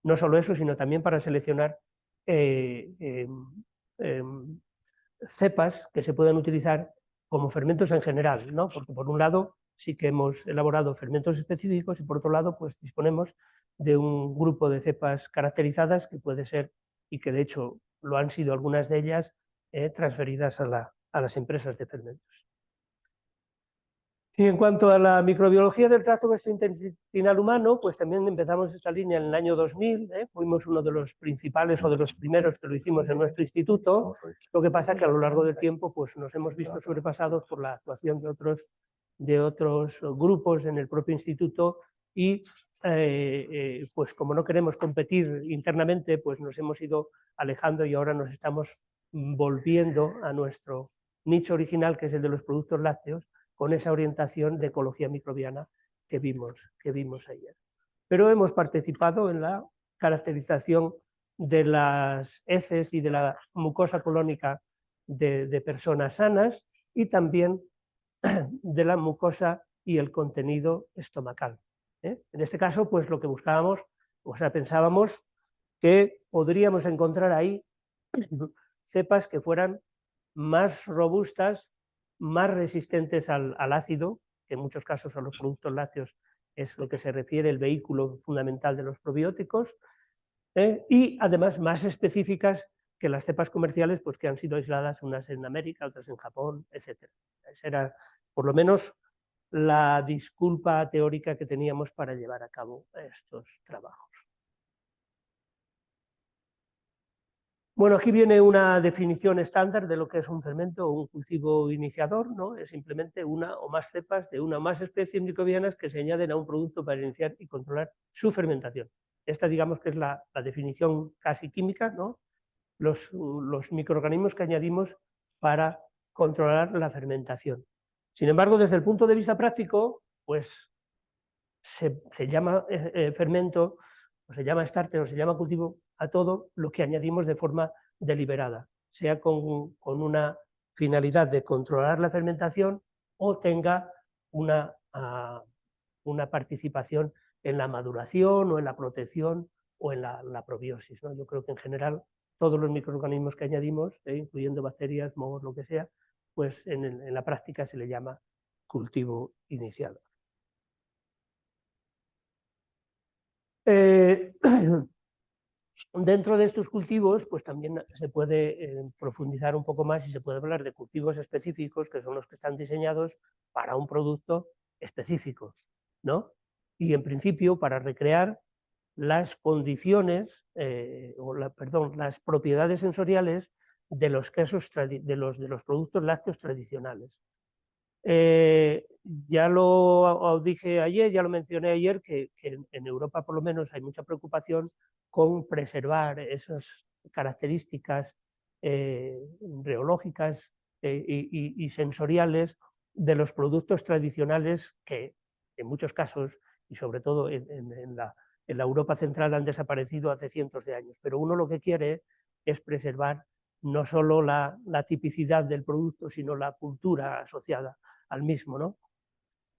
no solo eso, sino también para seleccionar cepas que se puedan utilizar como fermentos en general, ¿no? Porque por un lado sí que hemos elaborado fermentos específicos y por otro lado pues disponemos de un grupo de cepas caracterizadas que puede ser, y que de hecho lo han sido algunas de ellas, transferidas a las empresas de fermentos. Y en cuanto a la microbiología del tracto gastrointestinal humano, pues también empezamos esta línea en el año 2000, fuimos uno de los principales o de los primeros que lo hicimos en nuestro instituto. Lo que pasa es que a lo largo del tiempo pues, nos hemos visto sobrepasados por la actuación de otros grupos en el propio instituto y pues como no queremos competir internamente, pues nos hemos ido alejando y ahora nos estamos volviendo a nuestro nicho original, que es el de los productos lácteos, con esa orientación de ecología microbiana que vimos ayer. Pero hemos participado en la caracterización de las heces y de la mucosa colónica de personas sanas y también de la mucosa y el contenido estomacal. En este caso, pues lo que buscábamos, o sea, pensábamos que podríamos encontrar ahí cepas que fueran más robustas, más resistentes al ácido, que en muchos casos a los productos lácteos es lo que se refiere el vehículo fundamental de los probióticos, y además más específicas que las cepas comerciales, pues que han sido aisladas, unas en América, otras en Japón, etc. Esa era por lo menos la disculpa teórica que teníamos para llevar a cabo estos trabajos. Bueno, aquí viene una definición estándar de lo que es un fermento o un cultivo iniciador, ¿no? Es simplemente una o más cepas de una o más especies microbianas que se añaden a un producto para iniciar y controlar su fermentación. Esta, digamos, que es la definición casi química, ¿no? Los microorganismos que añadimos para controlar la fermentación. Sin embargo, desde el punto de vista práctico, pues se llama fermento, o se llama starter, o se llama cultivo a todo lo que añadimos de forma deliberada, sea con una finalidad de controlar la fermentación o tenga una participación en la maduración o en la protección o en la probiosis, ¿no? Yo creo que en general todos los microorganismos que añadimos, incluyendo bacterias, mohos, lo que sea, pues en la práctica se le llama cultivo inicial. Dentro de estos cultivos, pues también se puede profundizar un poco más y se puede hablar de cultivos específicos, que son los que están diseñados para un producto específico, ¿no? Y en principio para recrear las condiciones, las propiedades sensoriales de los quesos, de los productos lácteos tradicionales. Ya lo dije ayer, ya lo mencioné ayer, que en Europa por lo menos hay mucha preocupación con preservar esas características reológicas y sensoriales de los productos tradicionales que en muchos casos, y sobre todo en la Europa central, han desaparecido hace cientos de años. Pero uno lo que quiere es preservar no solo la tipicidad del producto, sino la cultura asociada al mismo, ¿no?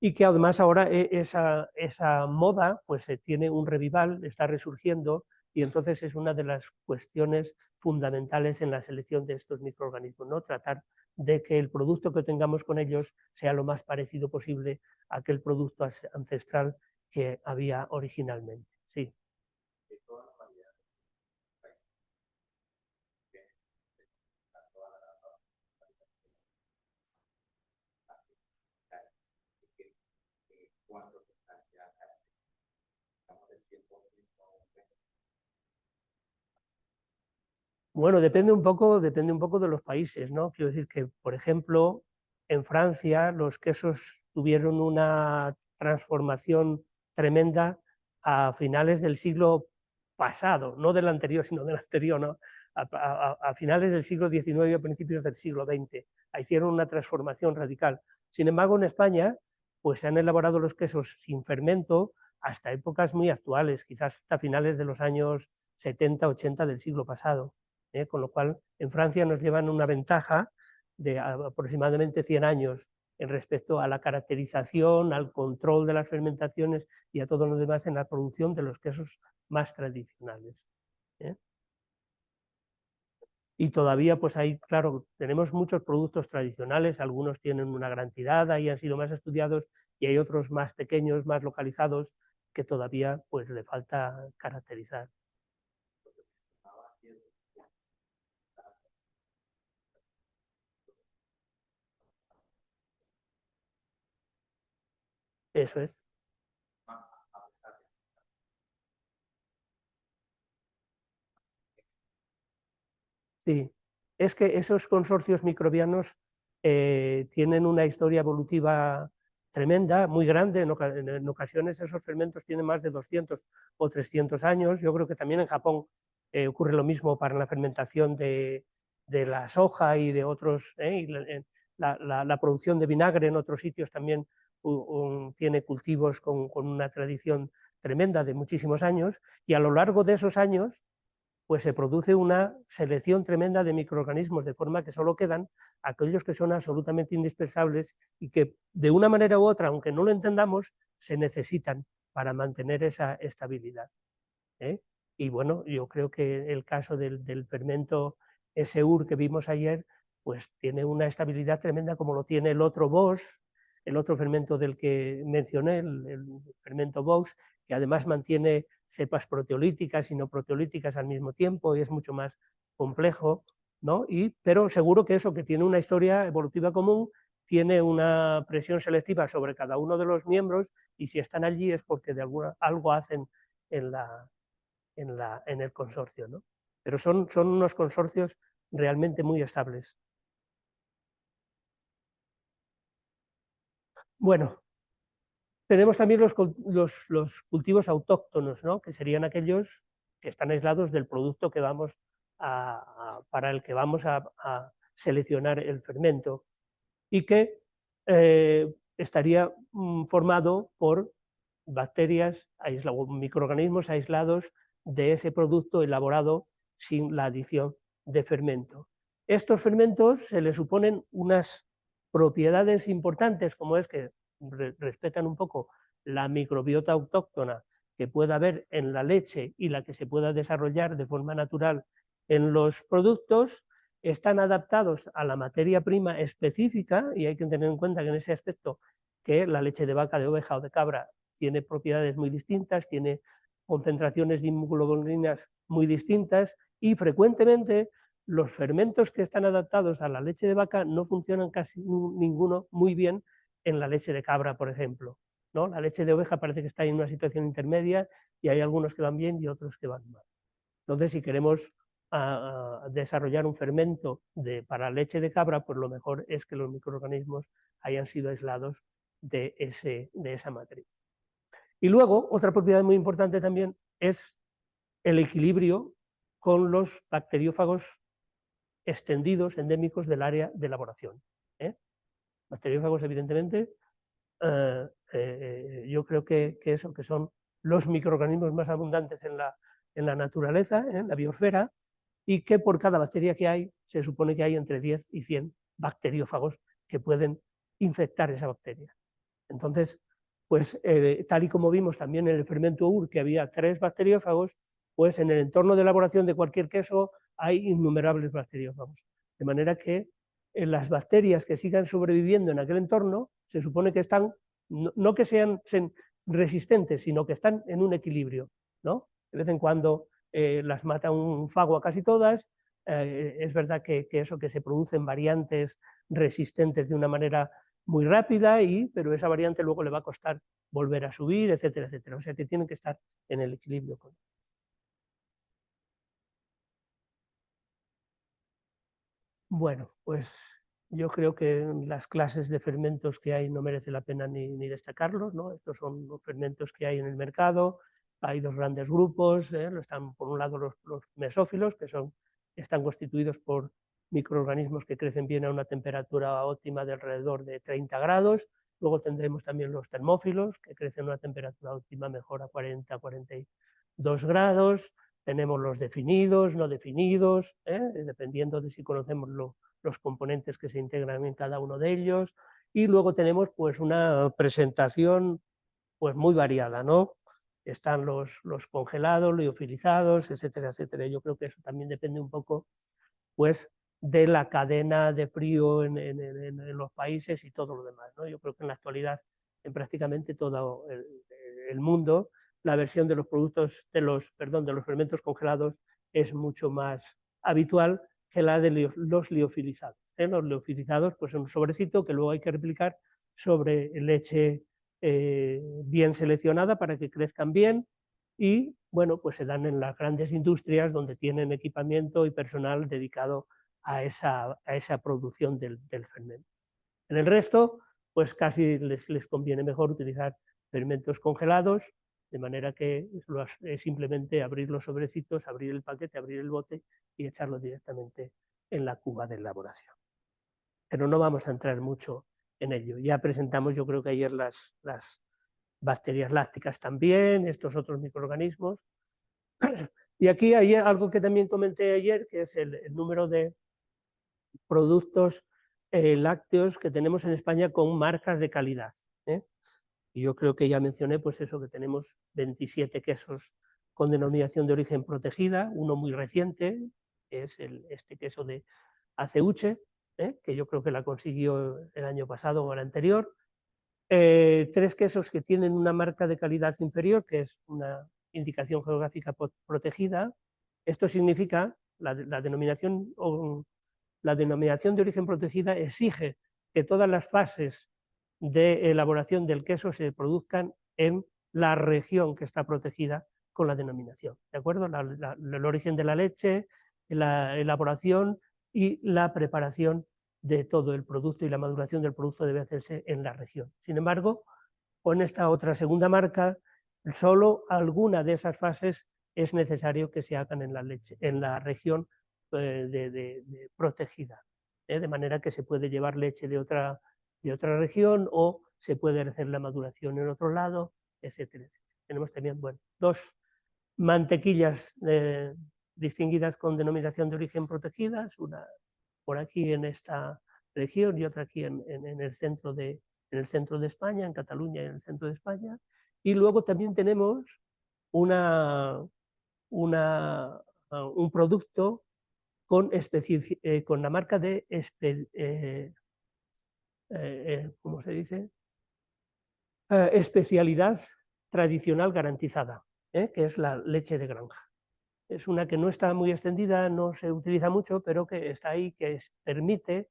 Y que además ahora esa moda pues tiene un revival, está resurgiendo, y entonces es una de las cuestiones fundamentales en la selección de estos microorganismos, ¿no? Tratar de que el producto que tengamos con ellos sea lo más parecido posible a aquel producto ancestral que había originalmente. Sí. Bueno, depende un poco de los países, ¿no? Quiero decir que, por ejemplo, en Francia los quesos tuvieron una transformación tremenda a finales del siglo pasado, no del anterior, sino del anterior, ¿no? A finales del siglo XIX y a principios del siglo XX. Hicieron una transformación radical. Sin embargo, en España, pues se han elaborado los quesos sin fermento hasta épocas muy actuales, quizás hasta finales de los años 70, 80 del siglo pasado. Con lo cual en Francia nos llevan una ventaja de aproximadamente 100 años en respecto a la caracterización, al control de las fermentaciones y a todo lo demás en la producción de los quesos más tradicionales. Y todavía, pues ahí, claro, tenemos muchos productos tradicionales, algunos tienen una gran tirada y han sido más estudiados, y hay otros más pequeños, más localizados, que todavía pues le falta caracterizar. Eso es. Sí, es que esos consorcios microbianos tienen una historia evolutiva tremenda, muy grande. En ocasiones esos fermentos tienen más de 200 o 300 años. Yo creo que también en Japón ocurre lo mismo para la fermentación de la soja y de otros, y la producción de vinagre en otros sitios también tiene cultivos con una tradición tremenda de muchísimos años, y a lo largo de esos años pues se produce una selección tremenda de microorganismos, de forma que solo quedan aquellos que son absolutamente indispensables y que de una manera u otra, aunque no lo entendamos, se necesitan para mantener esa estabilidad. Y bueno, yo creo que el caso del fermento SUR que vimos ayer, pues tiene una estabilidad tremenda, como lo tiene el otro BOS, el otro fermento del que mencioné, el fermento BOS, que además mantiene cepas proteolíticas y no proteolíticas al mismo tiempo, y es mucho más complejo, ¿no? Pero seguro que eso, que tiene una historia evolutiva común, tiene una presión selectiva sobre cada uno de los miembros, y si están allí es porque algo hacen en, en el consorcio, ¿no? Pero son unos consorcios realmente muy estables. Bueno, tenemos también los cultivos autóctonos, ¿no? Que serían aquellos que están aislados del producto que vamos para el que vamos a seleccionar el fermento, y que estaría formado por bacterias o microorganismos aislados de ese producto elaborado sin la adición de fermento. Estos fermentos se les suponen unas propiedades importantes, como es que respetan un poco la microbiota autóctona que pueda haber en la leche y la que se pueda desarrollar de forma natural en los productos. Están adaptados a la materia prima específica, y hay que tener en cuenta que en ese aspecto que la leche de vaca, de oveja o de cabra tiene propiedades muy distintas, tiene concentraciones de inmunoglobulinas muy distintas, y frecuentemente los fermentos que están adaptados a la leche de vaca no funcionan casi ninguno muy bien en la leche de cabra, por ejemplo, ¿no? La leche de oveja parece que está en una situación intermedia, y hay algunos que van bien y otros que van mal. Entonces, si queremos desarrollar un fermento para leche de cabra, pues lo mejor es que los microorganismos hayan sido aislados de esa matriz. Y luego, otra propiedad muy importante también es el equilibrio con los bacteriófagos extendidos, endémicos del área de elaboración. Bacteriófagos, evidentemente, yo creo que son los microorganismos más abundantes en la naturaleza, en la biosfera, y que por cada bacteria que hay, se supone que hay entre 10 y 100 bacteriófagos que pueden infectar esa bacteria. Entonces, pues tal y como vimos también en el fermento UR, que había 3 bacteriófagos, pues en el entorno de elaboración de cualquier queso hay innumerables bacteriófagos. De manera que las bacterias que sigan sobreviviendo en aquel entorno se supone que están, no que sean resistentes, sino que están en un equilibrio, ¿no? De vez en cuando las mata un fago a casi todas. Es verdad que eso, que se producen variantes resistentes de una manera muy rápida, pero esa variante luego le va a costar volver a subir, etcétera, etcétera. O sea que tienen que estar en el equilibrio. Bueno, pues yo creo que las clases de fermentos que hay no merece la pena ni destacarlos, ¿no? Estos son los fermentos que hay en el mercado. Hay 2 grandes grupos, están por un lado los mesófilos, que están constituidos por microorganismos que crecen bien a una temperatura óptima de alrededor de 30 grados. Luego tendremos también los termófilos, que crecen a una temperatura óptima mejor a 40, 42 grados. Tenemos los definidos, no definidos, dependiendo de si conocemos los componentes que se integran en cada uno de ellos. y luego tenemos pues una presentación pues muy variada, ¿no? Están los congelados, liofilizados, etcétera, etcétera. Yo creo que eso también depende un poco pues de la cadena de frío en los países y todo lo demás, ¿no? Yo creo que en la actualidad, en prácticamente todo el mundo, la versión de los productos, de los fermentos congelados es mucho más habitual que la de los liofilizados. Los liofilizados pues, son un sobrecito que luego hay que replicar sobre leche bien seleccionada para que crezcan bien y bueno, pues se dan en las grandes industrias donde tienen equipamiento y personal dedicado a esa producción del fermento. En el resto, pues casi les conviene mejor utilizar fermentos congelados, de manera que es simplemente abrir los sobrecitos, abrir el paquete, abrir el bote y echarlo directamente en la cuba de elaboración. Pero no vamos a entrar mucho en ello. Ya presentamos, yo creo que ayer las bacterias lácticas también, estos otros microorganismos. Y aquí hay algo que también comenté ayer, que es el número de productos lácteos que tenemos en España con marcas de calidad. Y yo creo que ya mencioné pues eso, que tenemos 27 quesos con denominación de origen protegida, uno muy reciente, que es este queso de Aceuche, que yo creo que la consiguió el año pasado o el anterior. 3 quesos que tienen una marca de calidad inferior, que es una indicación geográfica protegida. Esto significa, la denominación de origen protegida exige que todas las fases de elaboración del queso se produzcan en la región que está protegida con la denominación, ¿de acuerdo? El origen de la leche, la elaboración y la preparación de todo el producto y la maduración del producto debe hacerse en la región. Sin embargo, con esta otra segunda marca, solo alguna de esas fases es necesario que se hagan en la región protegida, de manera que se puede llevar leche de otra región o se puede hacer la maduración en otro lado, etcétera, etcétera. Tenemos también, bueno, 2 mantequillas distinguidas con denominación de origen protegidas, una por aquí en esta región y otra aquí en el centro de España, en Cataluña y en el centro de España. Y luego también tenemos un producto con la marca de, ¿cómo se dice? Especialidad tradicional garantizada, que es la leche de granja. Es una que no está muy extendida, no se utiliza mucho, pero que está ahí, que permite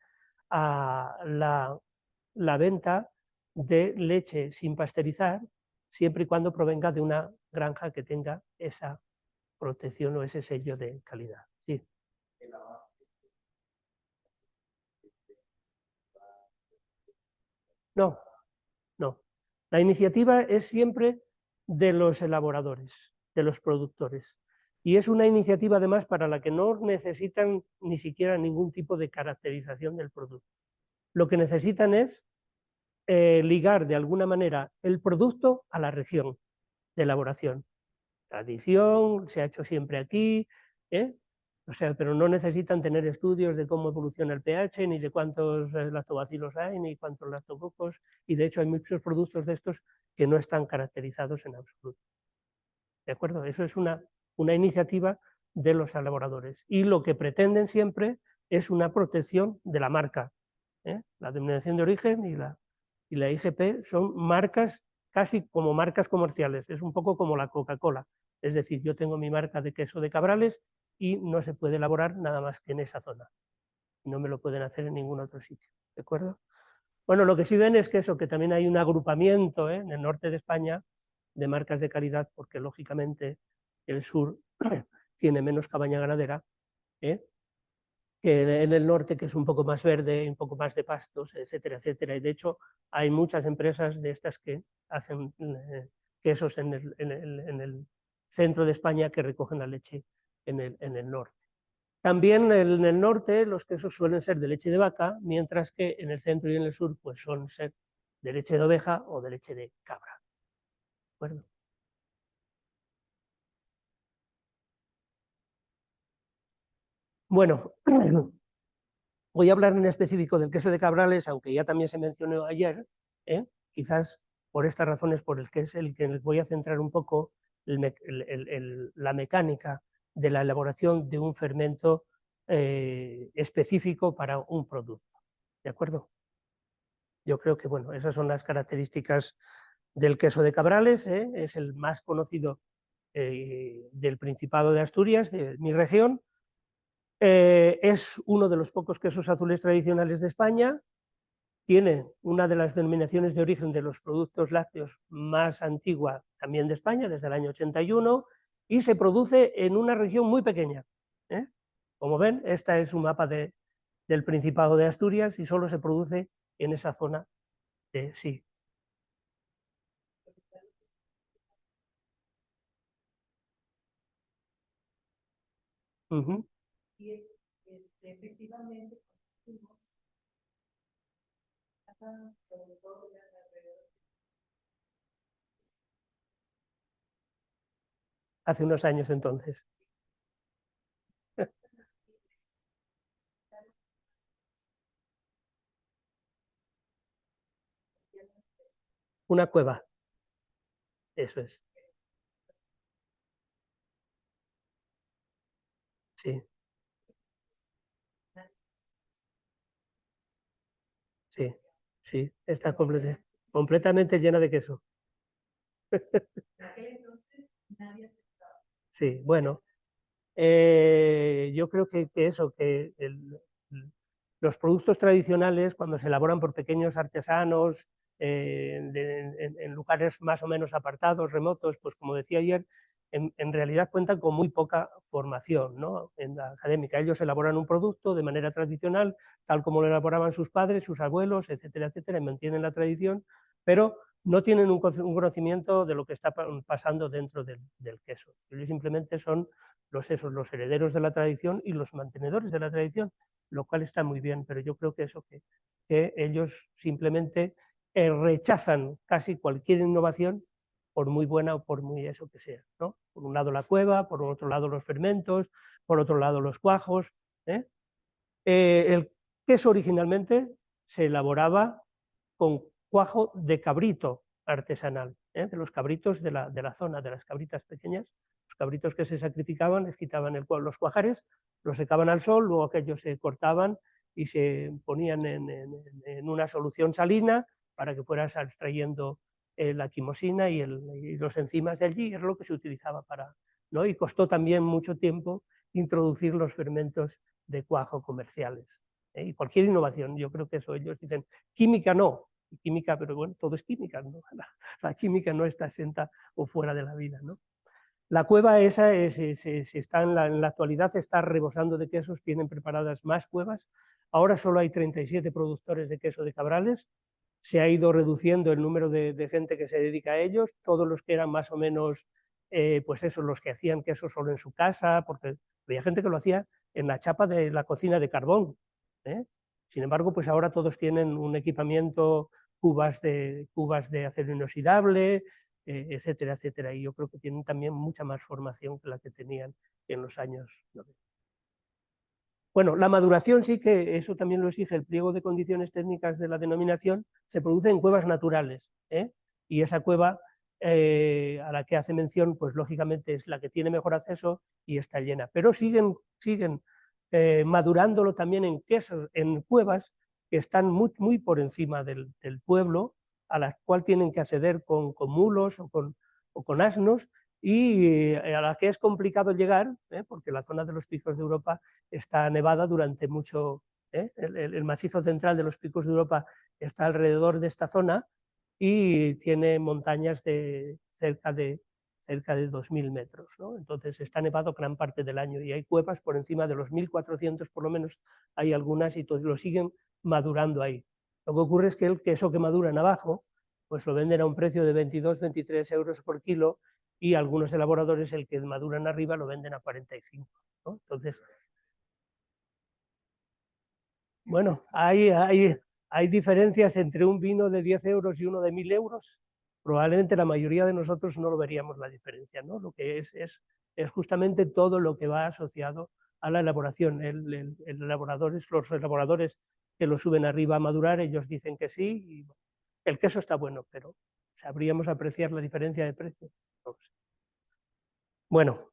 a la venta de leche sin pasteurizar, siempre y cuando provenga de una granja que tenga esa protección o ese sello de calidad. Sí. No, no. La iniciativa es siempre de los elaboradores, de los productores. Y es una iniciativa además para la que no necesitan ni siquiera ningún tipo de caracterización del producto. Lo que necesitan es ligar de alguna manera el producto a la región de elaboración. Tradición, se ha hecho siempre aquí, o sea, pero no necesitan tener estudios de cómo evoluciona el pH, ni de cuántos lactobacilos hay, ni cuántos lactococos, y de hecho hay muchos productos de estos que no están caracterizados en absoluto. ¿De acuerdo? Eso es una iniciativa de los elaboradores. Y lo que pretenden siempre es una protección de la marca. La denominación de origen y la IGP son marcas casi como marcas comerciales, es un poco como la Coca-Cola. Es decir, yo tengo mi marca de queso de Cabrales y no se puede elaborar nada más que en esa zona. No me lo pueden hacer en ningún otro sitio. ¿De acuerdo? Bueno, lo que sí ven es que eso, que también hay un agrupamiento en el norte de España de marcas de calidad, porque lógicamente el sur tiene menos cabaña ganadera, que en el norte, que es un poco más verde, un poco más de pastos, etcétera, etcétera. Y de hecho hay muchas empresas de estas que hacen quesos en el centro de España que recogen la leche en el norte. También en el norte los quesos suelen ser de leche de vaca, mientras que en el centro y en el sur pues suelen ser de leche de oveja o de leche de cabra. ¿De acuerdo? Bueno, Voy a hablar en específico del queso de Cabrales, aunque ya también se mencionó ayer, quizás por estas razones por el que es el que les voy a centrar un poco la mecánica de la elaboración de un fermento específico para un producto. ¿De acuerdo? Yo creo que bueno, esas son las características del queso de Cabrales, es el más conocido del Principado de Asturias, de mi región. Es uno de los pocos quesos azules tradicionales de España, tiene una de las denominaciones de origen de los productos lácteos más antigua también de España, desde el año 81, y se produce en una región muy pequeña. Como ven, este es un mapa del Principado de Asturias y solo se produce en esa zona. Sí. Y efectivamente hace unos años entonces. Una cueva, eso es. Sí, sí, sí, está completamente llena de queso. Sí, bueno, yo creo que eso, que los productos tradicionales, cuando se elaboran por pequeños artesanos, en lugares más o menos apartados, remotos, pues como decía ayer, en realidad cuentan con muy poca formación, ¿no? En la académica. Ellos elaboran un producto de manera tradicional, tal como lo elaboraban sus padres, sus abuelos, etcétera, etcétera, y mantienen la tradición, pero no tienen un conocimiento de lo que está pasando dentro del queso. Ellos simplemente son los herederos de la tradición y los mantenedores de la tradición, lo cual está muy bien, pero yo creo que eso, que ellos simplemente rechazan casi cualquier innovación, por muy buena o por muy eso que sea, ¿no? Por un lado la cueva, por otro lado los fermentos, por otro lado los cuajos. El queso originalmente se elaboraba con cuajo de cabrito artesanal, de los cabritos de la zona, de las cabritas pequeñas, los cabritos que se sacrificaban, les quitaban los cuajares, los secaban al sol, luego aquellos se cortaban y se ponían en una solución salina para que fueras extrayendo la quimosina y los enzimas de allí, era lo que se utilizaba para, ¿no? Y costó también mucho tiempo introducir los fermentos de cuajo comerciales. Y cualquier innovación, yo creo que eso ellos dicen, química no, química, pero bueno, todo es química, ¿no? La química no está exenta o fuera de la vida, ¿no? La cueva esa está en la actualidad está rebosando de quesos, tienen preparadas más cuevas. Ahora solo hay 37 productores de queso de Cabrales. Se ha ido reduciendo el número de gente que se dedica a ellos. Todos los que eran más o menos, pues eso, los que hacían queso solo en su casa, porque había gente que lo hacía en la chapa de la cocina de carbón. ¿eh? Sin embargo, pues ahora todos tienen un equipamiento, cubas de acero inoxidable, etcétera, etcétera. Y yo creo que tienen también mucha más formación que la que tenían en los años 90. Bueno, la maduración sí que eso también lo exige el pliego de condiciones técnicas de la denominación, se produce en cuevas naturales, y esa cueva a la que hace mención, pues lógicamente es la que tiene mejor acceso y está llena, pero siguen madurándolo también en quesos, en cuevas que están muy por encima del pueblo, a la cual tienen que acceder con mulos o con asnos, y a la que es complicado llegar, porque la zona de los picos de Europa está nevada durante mucho, el macizo central de los picos de Europa está alrededor de esta zona y tiene montañas de cerca de 2000 metros, ¿no? Entonces está nevado gran parte del año y hay cuevas por encima de los 1400, por lo menos hay algunas, y lo siguen madurando ahí. Lo que ocurre es que el queso que maduran abajo, pues lo venden a un precio de 22, 23 euros por kilo, y algunos elaboradores el que maduran arriba lo venden a 45, ¿no? Entonces, bueno, hay diferencias entre un vino de 10 euros y uno de 1000 euros. Probablemente la mayoría de nosotros no lo veríamos la diferencia, ¿no? Lo que es justamente todo lo que va asociado a la elaboración. Los elaboradores que lo suben arriba a madurar, ellos dicen que sí, y el queso está bueno, pero ¿sabríamos apreciar la diferencia de precio? No lo sé. Bueno,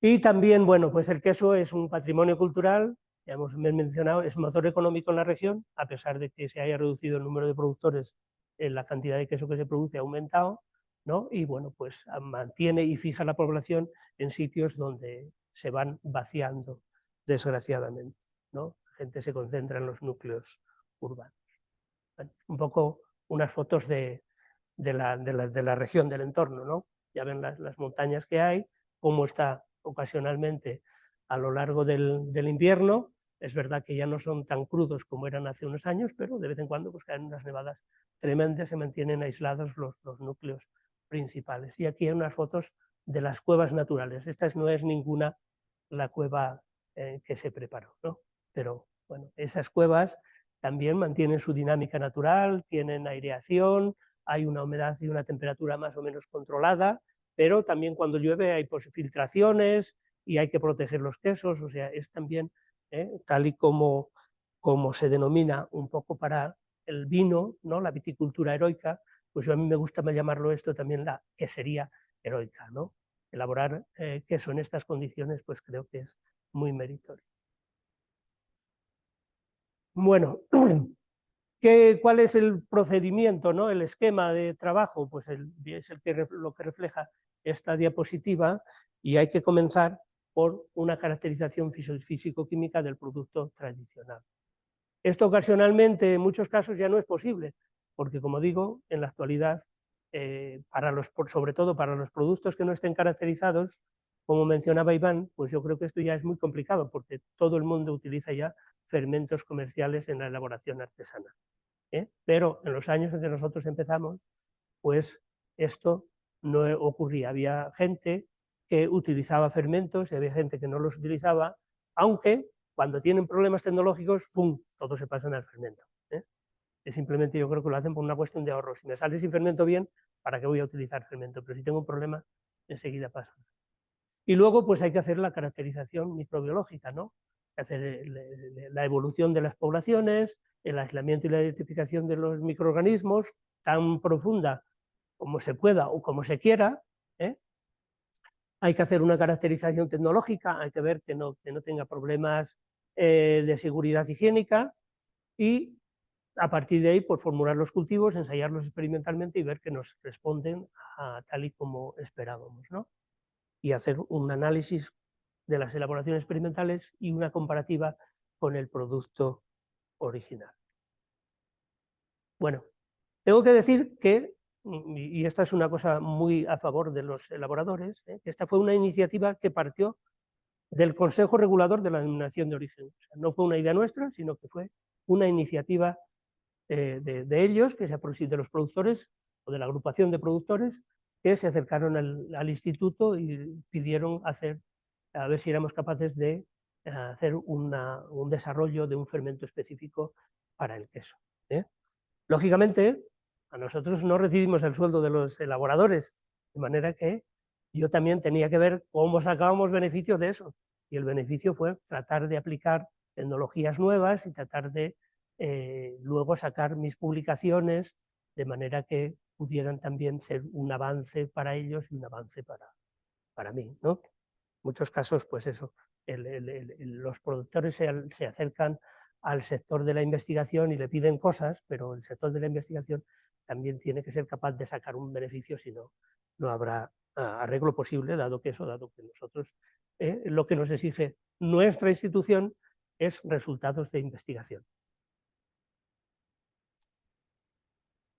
y también, bueno, pues el queso es un patrimonio cultural, ya hemos mencionado, es motor económico en la región, a pesar de que se haya reducido el número de productores, la cantidad de queso que se produce ha aumentado, ¿no? Y bueno, pues mantiene y fija la población en sitios donde se van vaciando, desgraciadamente, ¿no? La gente se concentra en los núcleos urbanos. Bueno, un poco unas fotos de la región, del entorno, ¿no? Ya ven las montañas que hay, cómo está ocasionalmente a lo largo del invierno. Es verdad que ya no son tan crudos como eran hace unos años, pero de vez en cuando pues, caen unas nevadas tremendas, se mantienen aislados los núcleos principales. Y aquí hay unas fotos de las cuevas naturales. Esta no es ninguna la cueva que se preparó, ¿no? Pero bueno, esas cuevas también mantienen su dinámica natural, tienen aireación, hay una humedad y una temperatura más o menos controlada, pero también cuando llueve hay filtraciones y hay que proteger los quesos, o sea, es también, tal y como se denomina un poco para el vino, ¿no? La viticultura heroica, pues a mí me gusta llamarlo esto también la quesería heroica, ¿no? Elaborar queso en estas condiciones, pues creo que es muy meritorio. Bueno, ¿cuál es el procedimiento, ¿no? El esquema de trabajo? Pues es lo que refleja esta diapositiva, y hay que comenzar por una caracterización físico-química del producto tradicional. Esto ocasionalmente, en muchos casos, ya no es posible, porque como digo, en la actualidad, sobre todo para los productos que no estén caracterizados, como mencionaba Iván, pues yo creo que esto ya es muy complicado, porque todo el mundo utiliza ya fermentos comerciales en la elaboración artesanal. Pero en los años en que nosotros empezamos, pues esto no ocurría. Había gente que utilizaba fermentos y había gente que no los utilizaba, aunque cuando tienen problemas tecnológicos, ¡pum!, todo se pasa al fermento. Es simplemente, yo creo que lo hacen por una cuestión de ahorro. Si me sale sin fermento bien, ¿para qué voy a utilizar fermento? Pero si tengo un problema, enseguida pasa. Y luego pues hay que hacer la caracterización microbiológica, ¿no? Hacer la evolución de las poblaciones, el aislamiento y la identificación de los microorganismos tan profunda como se pueda o como se quiera. Hay que hacer una caracterización tecnológica, hay que ver que no tenga problemas de seguridad higiénica, y a partir de ahí pues, formular los cultivos, ensayarlos experimentalmente y ver que nos responden tal y como esperábamos, ¿no? Y hacer un análisis de las elaboraciones experimentales y una comparativa con el producto original. Bueno, tengo que decir que, y esta es una cosa muy a favor de los elaboradores, que esta fue una iniciativa que partió del Consejo Regulador de la Denominación de Origen. O sea, no fue una idea nuestra, sino que fue una iniciativa de ellos, de los productores o de la agrupación de productores, que se acercaron al instituto y pidieron a ver si éramos capaces de hacer un desarrollo de un fermento específico para el queso. Lógicamente, a nosotros no recibimos el sueldo de los elaboradores, de manera que yo también tenía que ver cómo sacábamos beneficio de eso. Y el beneficio fue tratar de aplicar tecnologías nuevas y tratar de luego sacar mis publicaciones de manera que pudieran también ser un avance para ellos y un avance para mí, ¿no? En muchos casos, pues eso, los productores se acercan al sector de la investigación y le piden cosas, pero el sector de la investigación también tiene que ser capaz de sacar un beneficio, si no, no habrá arreglo posible, dado que nosotros, lo que nos exige nuestra institución es resultados de investigación.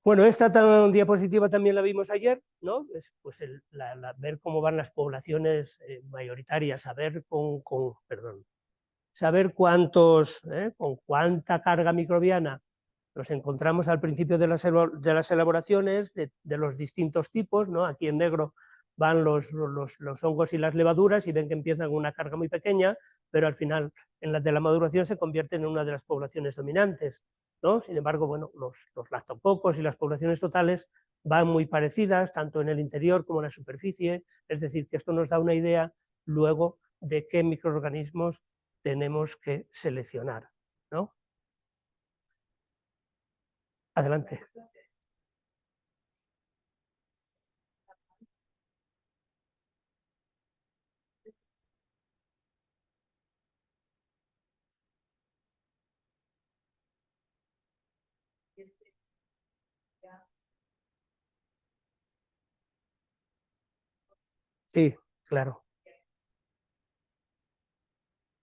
Bueno, esta diapositiva también la vimos ayer, ¿no? Pues ver cómo van las poblaciones mayoritarias, saber con cuánta carga microbiana nos encontramos al principio de las elaboraciones de los distintos tipos, ¿no? Aquí en negro van los hongos y las levaduras y ven que empiezan con una carga muy pequeña, pero al final en la de la maduración se convierten en una de las poblaciones dominantes, ¿no? Sin embargo, bueno, los lactococos y las poblaciones totales van muy parecidas, tanto en el interior como en la superficie, es decir, que esto nos da una idea luego de qué microorganismos tenemos que seleccionar, ¿no? Adelante. Sí, claro.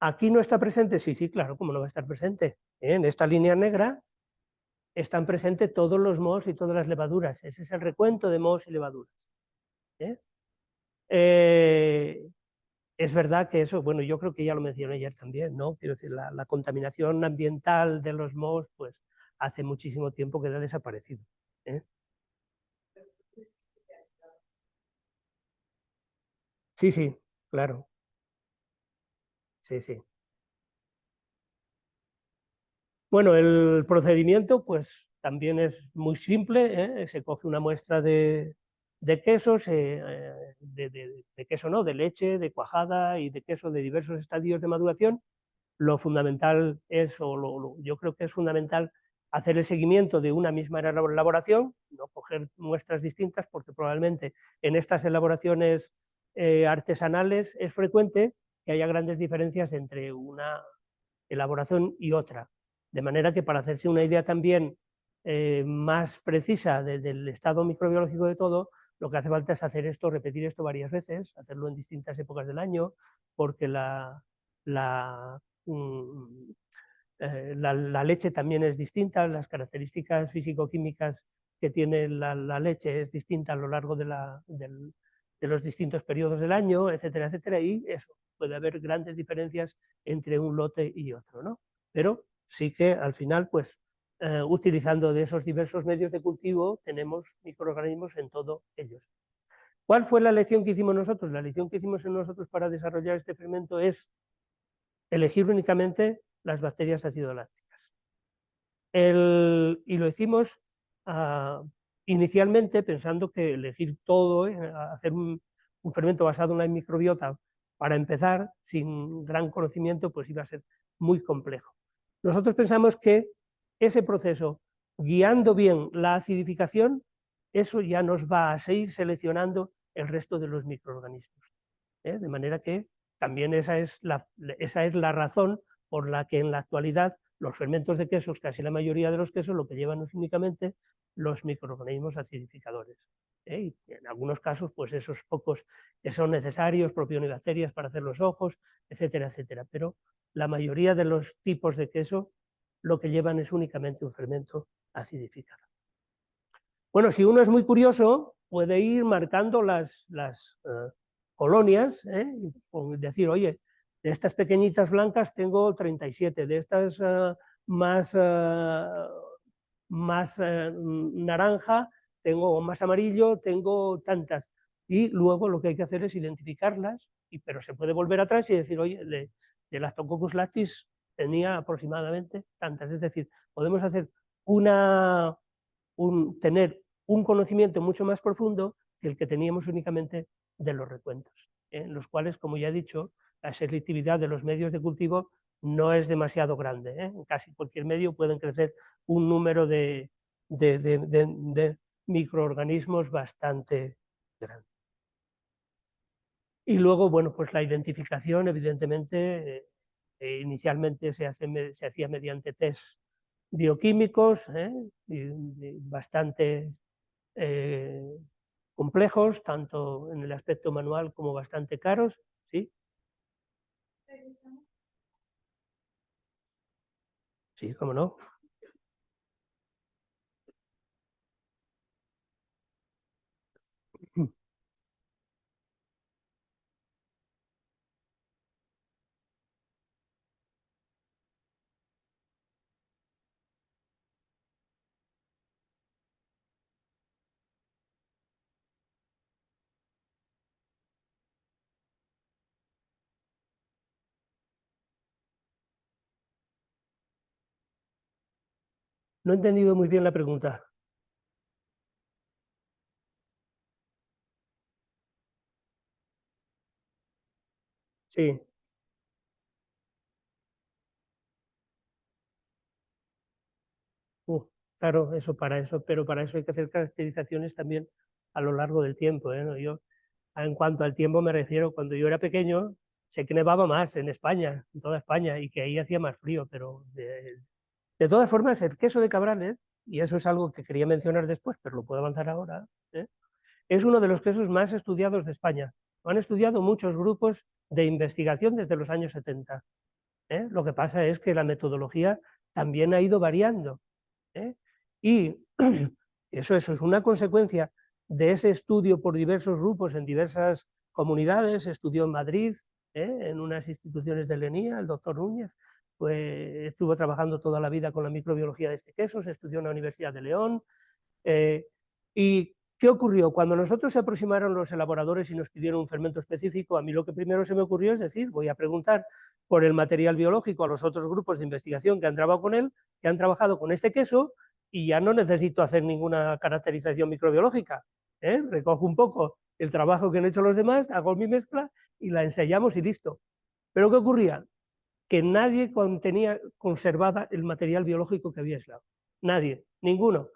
¿Aquí no está presente? Sí, sí, claro, ¿cómo no va a estar presente? En esta línea negra están presentes todos los mohos y todas las levaduras. Ese es el recuento de mohos y levaduras. ¿Eh? Eh, es verdad que eso, bueno, yo creo que ya lo mencioné ayer también, ¿no? Quiero decir, la contaminación ambiental de los mohos, pues hace muchísimo tiempo que ha desaparecido. ¿Eh? Sí, sí, claro, sí, sí. Bueno, el procedimiento pues también es muy simple, ¿eh? Se coge una muestra de quesos, de queso no, de leche, de cuajada y de queso de diversos estadios de maduración. Lo fundamental es, yo creo que es fundamental hacer el seguimiento de una misma elaboración, no coger muestras distintas, porque probablemente en estas elaboraciones artesanales es frecuente que haya grandes diferencias entre una elaboración y otra. De manera que para hacerse una idea también más precisa del estado microbiológico de todo, lo que hace falta es hacer esto, repetir esto varias veces, hacerlo en distintas épocas del año, porque la, mm, la leche también es distinta, las características físico-químicas que tiene la leche es distinta a lo largo de los distintos periodos del año, etcétera, etcétera, y eso, puede haber grandes diferencias entre un lote y otro, ¿no? Pero sí que al final, pues, utilizando de esos diversos medios de cultivo, tenemos microorganismos en todos ellos. ¿Cuál fue la lección que hicimos nosotros? La lección que hicimos nosotros para desarrollar este fermento es elegir únicamente las bacterias ácido lácticas. Y lo hicimos inicialmente pensando que elegir todo, hacer un fermento basado en una microbiota para empezar, sin gran conocimiento, pues iba a ser muy complejo. Nosotros pensamos que ese proceso, guiando bien la acidificación, eso ya nos va a seguir seleccionando el resto de los microorganismos. De manera que también esa es la razón por la que en la actualidad los fermentos de quesos, casi la mayoría de los quesos, lo que llevan es únicamente los microorganismos acidificadores. Y en algunos casos, pues esos pocos que son necesarios, propionibacterias para hacer los ojos, etcétera, etcétera. Pero la mayoría de los tipos de queso lo que llevan es únicamente un fermento acidificado. Bueno, si uno es muy curioso, puede ir marcando las colonias, decir, oye, de estas pequeñitas blancas tengo 37, de estas más naranja tengo, o más amarillo tengo tantas. Y luego lo que hay que hacer es identificarlas, pero se puede volver atrás y decir, oye, de Lactococcus lactis tenía aproximadamente tantas. Es decir, podemos hacer tener un conocimiento mucho más profundo que el que teníamos únicamente de los recuentos, en los cuales, como ya he dicho, la selectividad de los medios de cultivo no es demasiado grande. En casi cualquier medio pueden crecer un número de microorganismos bastante grande. Y luego, bueno, pues la identificación, evidentemente, inicialmente se hacía mediante test bioquímicos, bastante eh, complejos, tanto en el aspecto manual como bastante caros, ¿sí? Sí, cómo no. No he entendido muy bien la pregunta. Sí. Uh, claro, eso, pero para eso hay que hacer caracterizaciones también a lo largo del tiempo, ¿eh? ¿No? Yo, en cuanto al tiempo me refiero, cuando yo era pequeño, sé que nevaba más en España, en toda España, y que ahí hacía más frío, pero de todas formas, el queso de Cabrales, y eso es algo que quería mencionar después, pero lo puedo avanzar ahora, ¿eh? Es uno de los quesos más estudiados de España. Lo han estudiado muchos grupos de investigación desde los años 70. ¿Eh? Lo que pasa es que la metodología también ha ido variando. ¿Eh? Y eso es una consecuencia de ese estudio por diversos grupos en diversas comunidades. Se estudió en Madrid, en unas instituciones de Lenía, el doctor Núñez, pues estuvo trabajando toda la vida con la microbiología de este queso, se estudió en la Universidad de León. ¿Y qué ocurrió? Cuando nosotros se aproximaron los elaboradores y nos pidieron un fermento específico, a mí lo que primero se me ocurrió es decir, voy a preguntar por el material biológico a los otros grupos de investigación que han trabajado con él, que han trabajado con este queso, y ya no necesito hacer ninguna caracterización microbiológica. Recojo un poco el trabajo que han hecho los demás, hago mi mezcla y la ensayamos y listo. Pero ¿qué ocurría? Que nadie tenía conservada el material biológico que había aislado. Nadie, ninguno.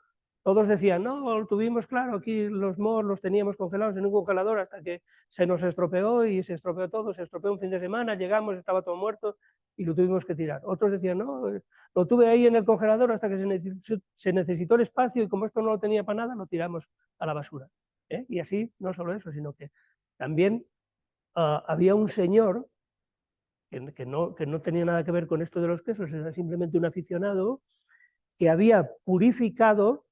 Todos decían, no, lo tuvimos claro, aquí los mohos los teníamos congelados en un congelador hasta que se nos estropeó y se estropeó todo, se estropeó un fin de semana, llegamos, estaba todo muerto y lo tuvimos que tirar. Otros decían, no, lo tuve ahí en el congelador hasta que se necesitó el espacio y como esto no lo tenía para nada, lo tiramos a la basura. Y así, no solo eso, sino que también había un señor que no tenía nada que ver con esto de los quesos, era simplemente un aficionado que había purificado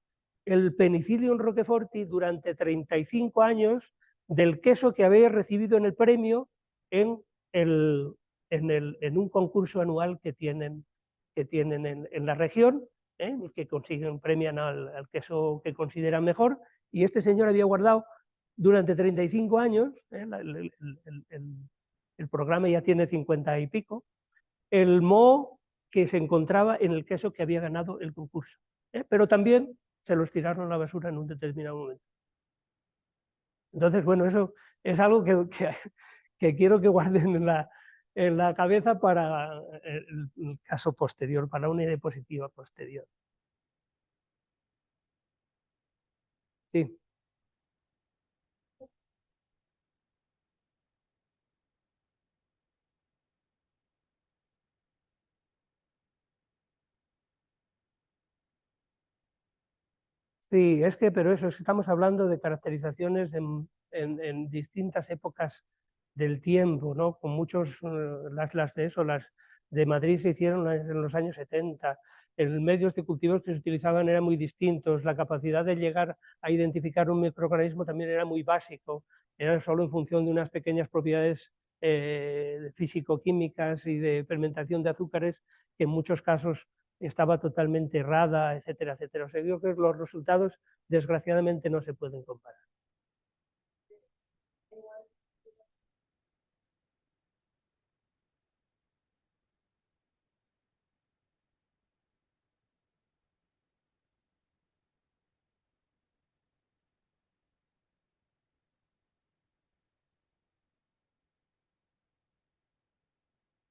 el Penicillium roqueforti durante 35 años del queso que había recibido en el premio en, el, en un concurso anual que tienen en la región, que consiguen, premian al queso que consideran mejor, y este señor había guardado durante 35 años, el programa ya tiene 50 y pico, el moho que se encontraba en el queso que había ganado el concurso. Pero también se los tiraron a la basura en un determinado momento. Entonces, bueno, eso es algo que quiero que guarden en la cabeza para el caso posterior, para una diapositiva posterior. Sí. Sí, es que, pero eso, estamos hablando de caracterizaciones en distintas épocas del tiempo, ¿no? Con muchos, las de eso, las de Madrid se hicieron en los años 70, los medios de cultivos que se utilizaban eran muy distintos, la capacidad de llegar a identificar un microorganismo también era muy básico, era solo en función de unas pequeñas propiedades físico-químicas y de fermentación de azúcares que en muchos casos estaba totalmente errada, etcétera, etcétera. O sea, yo creo que los resultados, desgraciadamente, no se pueden comparar.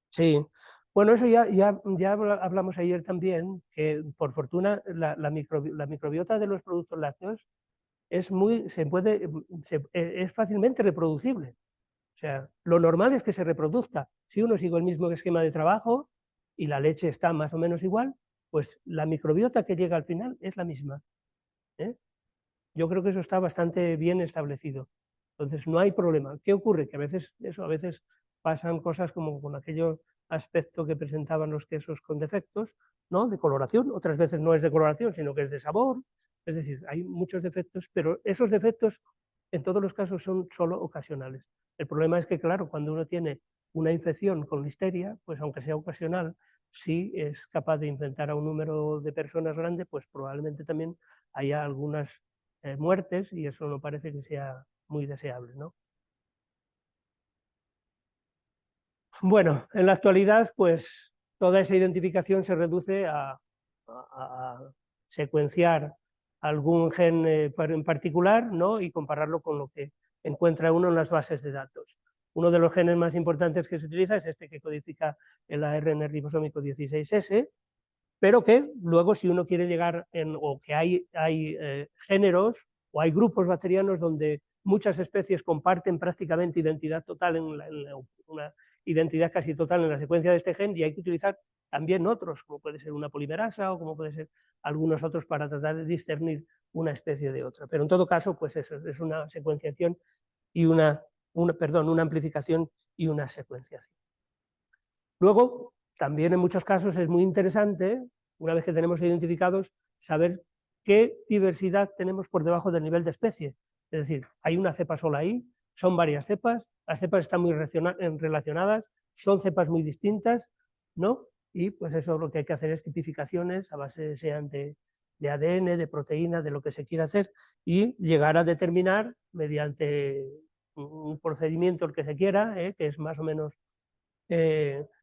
Sí, bueno, eso ya hablamos ayer también, que por fortuna la microbiota de los productos lácteos es, es fácilmente reproducible. O sea, lo normal es que se reproduzca. Si uno sigue el mismo esquema de trabajo y la leche está más o menos igual, pues la microbiota que llega al final es la misma. ¿Eh? Yo creo que eso está bastante bien establecido. Entonces no hay problema. ¿Qué ocurre? Que a veces pasan cosas como con aquello aspecto que presentaban los quesos con defectos, ¿no? De coloración, otras veces no es de coloración, sino que es de sabor. Es decir, hay muchos defectos, pero esos defectos en todos los casos son solo ocasionales. El problema es que, claro, cuando uno tiene una infección con listeria, pues aunque sea ocasional, si es capaz de infectar a un número de personas grande, pues probablemente también haya algunas muertes y eso no parece que sea muy deseable, ¿no? Bueno, en la actualidad, pues toda esa identificación se reduce a secuenciar algún gen en particular, ¿no? Y compararlo con lo que encuentra uno en las bases de datos. uno de los genes más importantes que se utiliza es este que codifica el ARN ribosómico 16S, pero que luego si uno quiere llegar, o que hay géneros o hay grupos bacterianos donde muchas especies comparten prácticamente identidad total, una identidad casi total en la secuencia de este gen, y hay que utilizar también otros, como puede ser una polimerasa o como puede ser algunos otros para tratar de discernir una especie de otra. Pero en todo caso, pues eso es una secuenciación y una amplificación y una secuenciación. Luego, también en muchos casos es muy interesante, una vez que tenemos identificados, saber qué diversidad tenemos por debajo del nivel de especie. Es decir, hay una cepa sola ahí, son varias cepas, las cepas están muy relacionadas, son cepas muy distintas, ¿no? Y pues eso lo que hay que hacer es tipificaciones a base sean de ADN, de proteína, de lo que se quiera hacer, y llegar a determinar mediante un procedimiento el que se quiera, que es más o menos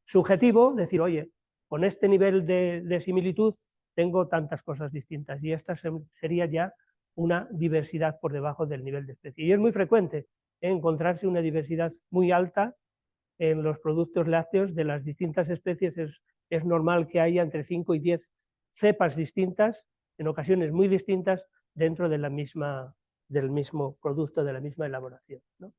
subjetivo, decir, oye, con este nivel de similitud tengo tantas cosas distintas, y esta sería ya una diversidad por debajo del nivel de especie. Y es muy frecuente encontrarse una diversidad muy alta en los productos lácteos de las distintas especies. Es normal que haya entre 5 y 10 cepas distintas, en ocasiones muy distintas, dentro de del mismo producto, de la misma elaboración, ¿no?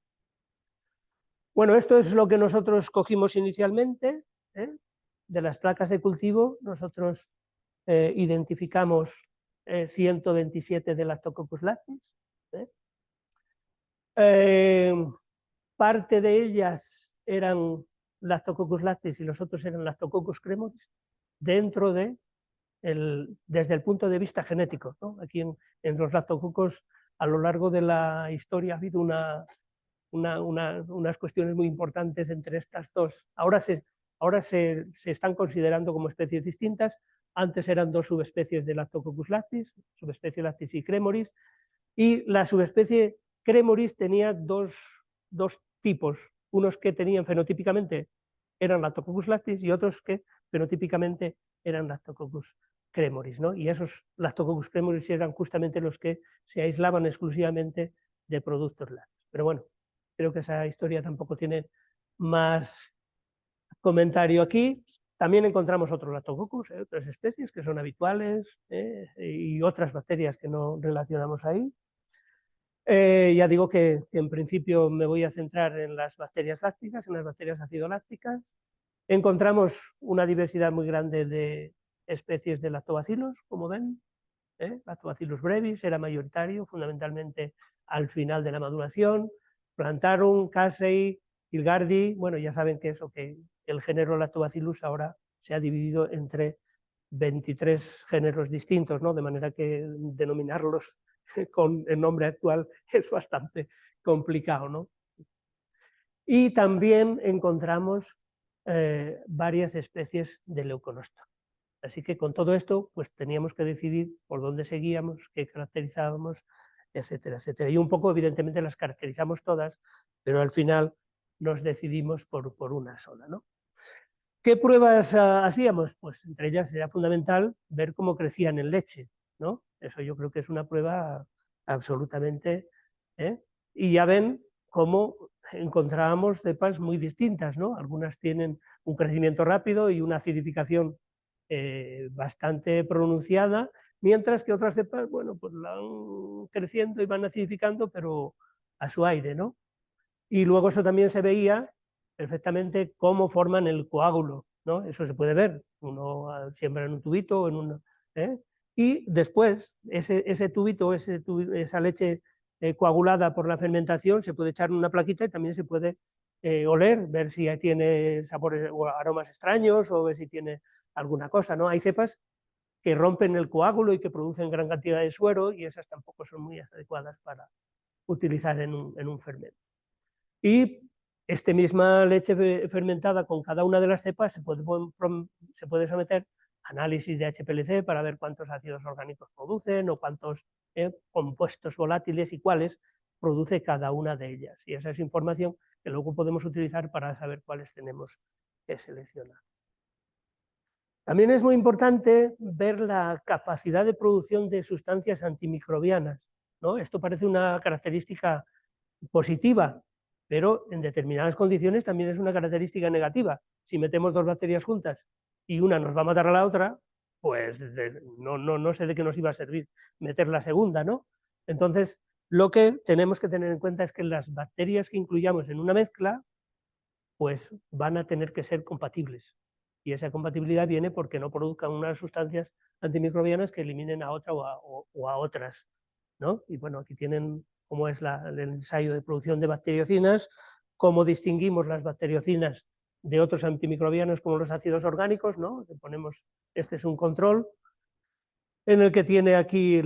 Bueno, esto es lo que nosotros cogimos inicialmente, de las placas de cultivo. Nosotros identificamos 127 de Lactococcus lactis. Parte de ellas eran Lactococcus lactis y los otros eran Lactococcus cremoris, dentro de desde el punto de vista genético, ¿no? Aquí en los lactococos, a lo largo de la historia ha habido unas cuestiones muy importantes entre estas dos. Ahora se están considerando como especies distintas. Antes eran dos subespecies de Lactococcus lactis, subespecie lactis y cremoris, y la subespecie cremoris tenía dos tipos, unos que tenían fenotípicamente eran Lactococcus lactis y otros que fenotípicamente eran Lactococcus cremoris, ¿no? Y esos Lactococcus cremoris eran justamente los que se aislaban exclusivamente de productos lácteos. Pero bueno, creo que esa historia tampoco tiene más comentario aquí. También encontramos otros Lactococcus, otras especies que son habituales, y otras bacterias que no relacionamos ahí. Ya digo que en principio me voy a centrar en las bacterias lácticas, en las bacterias acidolácticas. Encontramos una diversidad muy grande de especies de lactobacilos, como ven. Lactobacillus brevis era mayoritario, fundamentalmente al final de la maduración. Plantarum, Casei, Hilgardi, bueno, ya saben que el género Lactobacillus ahora se ha dividido entre 23 géneros distintos, ¿no? De manera que denominarlos con el nombre actual es bastante complicado, ¿no? Y también encontramos varias especies de leuconosto. Así que con todo esto, pues teníamos que decidir por dónde seguíamos, qué caracterizábamos, etcétera, etcétera. Y un poco, evidentemente, las caracterizamos todas, pero al final nos decidimos por una sola, ¿no? ¿Qué pruebas hacíamos? Pues entre ellas era fundamental ver cómo crecían en leche, ¿no? Eso yo creo que es una prueba absolutamente... Y ya ven cómo encontrábamos cepas muy distintas, ¿no? Algunas tienen un crecimiento rápido y una acidificación bastante pronunciada, mientras que otras cepas, bueno, pues van creciendo y van acidificando, pero a su aire, ¿no? Y luego eso también se veía perfectamente cómo forman el coágulo, ¿no? Eso se puede ver, uno siembra en un tubito, y después ese tubito, esa leche coagulada por la fermentación, se puede echar en una plaquita y también se puede oler, ver si tiene sabores o aromas extraños o ver si tiene alguna cosa, ¿no? Hay cepas que rompen el coágulo y que producen gran cantidad de suero, y esas tampoco son muy adecuadas para utilizar en un fermento. Y esta misma leche fermentada con cada una de las cepas se puede someter a análisis de HPLC para ver cuántos ácidos orgánicos producen o cuántos compuestos volátiles y cuáles produce cada una de ellas. Y esa es información que luego podemos utilizar para saber cuáles tenemos que seleccionar. También es muy importante ver la capacidad de producción de sustancias antimicrobianas, ¿no? Esto parece una característica positiva, pero en determinadas condiciones también es una característica negativa. Si metemos dos bacterias juntas y una nos va a matar a la otra, pues no sé de qué nos iba a servir meter la segunda, ¿no? Entonces, lo que tenemos que tener en cuenta es que las bacterias que incluyamos en una mezcla, pues van a tener que ser compatibles. Y esa compatibilidad viene porque no produzcan unas sustancias antimicrobianas que eliminen a otra o a otras, ¿no? Y bueno, aquí tienen cómo es el ensayo de producción de bacteriocinas, cómo distinguimos las bacteriocinas de otros antimicrobianos como los ácidos orgánicos, ¿no? Le ponemos, este es un control en el que tiene aquí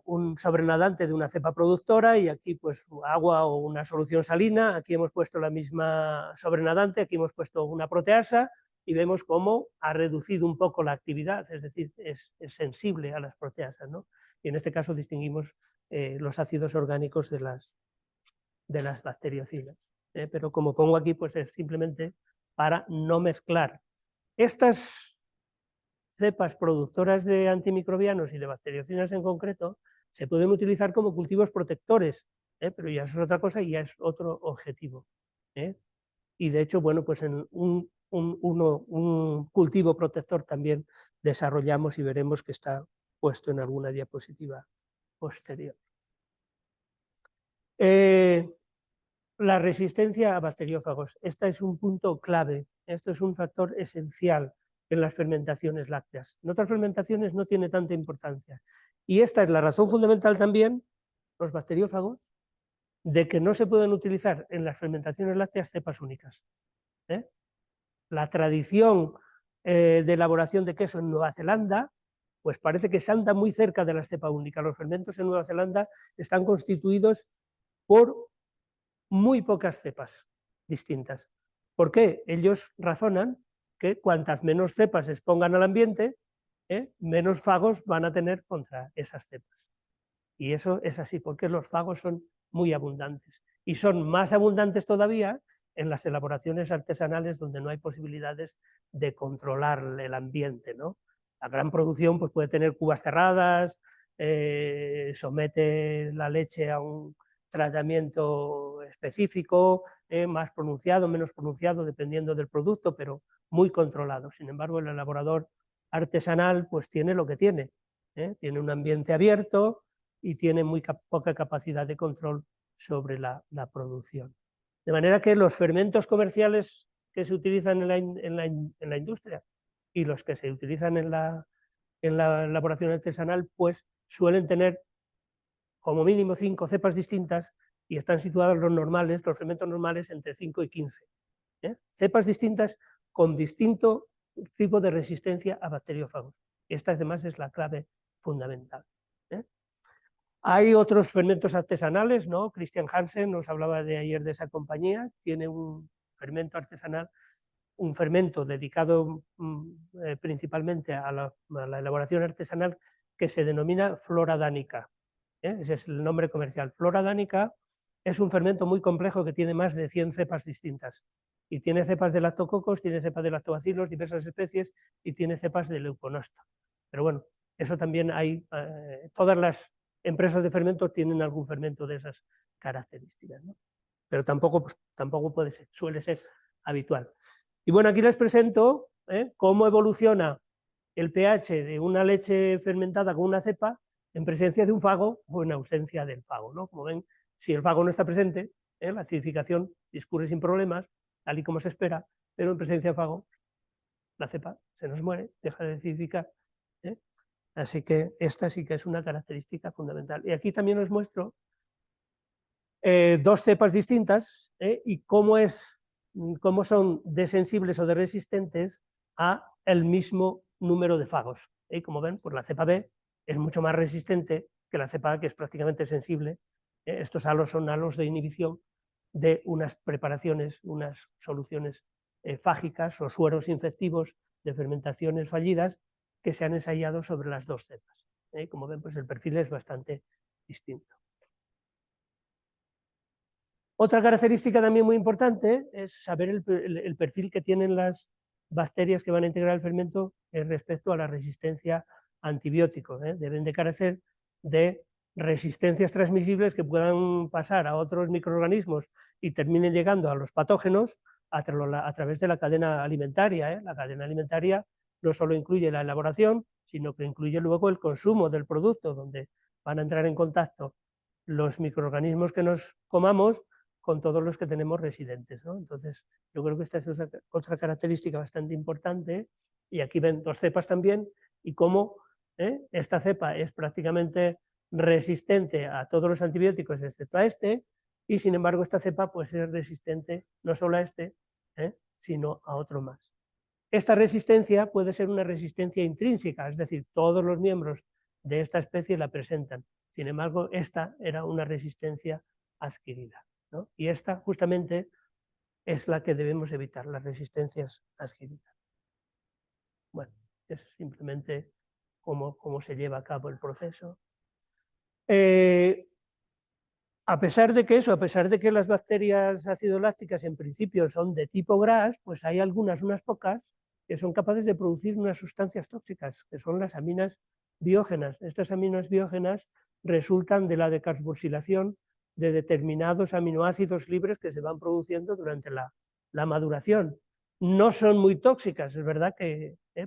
un sobrenadante de una cepa productora y aquí pues agua o una solución salina, aquí hemos puesto la misma sobrenadante, aquí hemos puesto una proteasa y vemos cómo ha reducido un poco la actividad, es decir, es sensible a las proteasas, ¿no? Y en este caso distinguimos los ácidos orgánicos de las bacteriocinas, pero como pongo aquí, pues es simplemente para no mezclar. Estas cepas productoras de antimicrobianos y de bacteriocinas en concreto se pueden utilizar como cultivos protectores, pero ya eso es otra cosa y ya es otro objetivo. Y de hecho, bueno, pues en un cultivo protector también desarrollamos y veremos que está puesto en alguna diapositiva posterior. La resistencia a bacteriófagos, este es un punto clave, esto es un factor esencial en las fermentaciones lácteas. En otras fermentaciones no tiene tanta importancia. Y esta es la razón fundamental también, los bacteriófagos, de que no se pueden utilizar en las fermentaciones lácteas cepas únicas. La tradición de elaboración de queso en Nueva Zelanda, pues parece que se anda muy cerca de la cepa única. Los fermentos en Nueva Zelanda están constituidos por muy pocas cepas distintas. ¿Por qué? Ellos razonan que cuantas menos cepas se expongan al ambiente, menos fagos van a tener contra esas cepas. Y eso es así, porque los fagos son muy abundantes. Y son más abundantes todavía en las elaboraciones artesanales donde no hay posibilidades de controlar el ambiente, ¿no? La gran producción pues, puede tener cubas cerradas, somete la leche a un tratamiento específico, más pronunciado, menos pronunciado, dependiendo del producto, pero muy controlado. Sin embargo, el elaborador artesanal pues tiene lo que tiene. Tiene un ambiente abierto y tiene muy poca capacidad de control sobre la producción. De manera que los fermentos comerciales que se utilizan en la industria y los que se utilizan en la elaboración artesanal, pues suelen tener como mínimo 5 cepas distintas y están situados los fermentos normales, entre 5 y 15. Cepas distintas con distinto tipo de resistencia a bacteriófagos. Esta además es la clave fundamental. Hay otros fermentos artesanales, ¿no? Christian Hansen nos hablaba de ayer de esa compañía, tiene un fermento artesanal, un fermento dedicado principalmente a la elaboración artesanal que se denomina flora danica. Ese es el nombre comercial. Flora danica es un fermento muy complejo que tiene más de 100 cepas distintas. Y tiene cepas de lactococos, tiene cepas de lactobacilos, diversas especies, y tiene cepas de leuconosto. Pero bueno, eso también hay, todas las empresas de fermentos tienen algún fermento de esas características, ¿no? Pero tampoco puede ser, suele ser habitual. Y bueno, aquí les presento cómo evoluciona el pH de una leche fermentada con una cepa en presencia de un fago o en ausencia del fago, ¿no? Como ven, si el fago no está presente, la acidificación discurre sin problemas, tal y como se espera, pero en presencia de fago, la cepa se nos muere, deja de acidificar. Así que esta sí que es una característica fundamental. Y aquí también os muestro dos cepas distintas y cómo son de sensibles o de resistentes a el mismo número de fagos. Como ven, pues la cepa B es mucho más resistente que la cepa A, que es prácticamente sensible. Estos halos son halos de inhibición de unas preparaciones, unas soluciones fágicas o sueros infectivos de fermentaciones fallidas que se han ensayado sobre las dos cepas. Como ven, pues el perfil es bastante distinto. Otra característica también muy importante es saber el perfil que tienen las bacterias que van a integrar el fermento respecto a la resistencia a antibióticos. Deben de carecer de resistencias transmisibles que puedan pasar a otros microorganismos y terminen llegando a los patógenos a través de la cadena alimentaria. La cadena alimentaria no solo incluye la elaboración, sino que incluye luego el consumo del producto, donde van a entrar en contacto los microorganismos que nos comamos con todos los que tenemos residentes, ¿no? Entonces, yo creo que esta es otra característica bastante importante, y aquí ven dos cepas también, y cómo esta cepa es prácticamente resistente a todos los antibióticos excepto a este, y sin embargo esta cepa puede ser resistente no solo a este, sino a otro más. Esta resistencia puede ser una resistencia intrínseca, es decir, todos los miembros de esta especie la presentan. Sin embargo, esta era una resistencia adquirida, ¿no? Y esta justamente es la que debemos evitar, las resistencias adquiridas. Bueno, es simplemente cómo se lleva a cabo el proceso. A pesar de que las bacterias acidolácticas en principio son de tipo GRAS, pues hay unas pocas, que son capaces de producir unas sustancias tóxicas, que son las aminas biógenas. Estas aminas biógenas resultan de la decarboxilación de determinados aminoácidos libres que se van produciendo durante la maduración. No son muy tóxicas, es verdad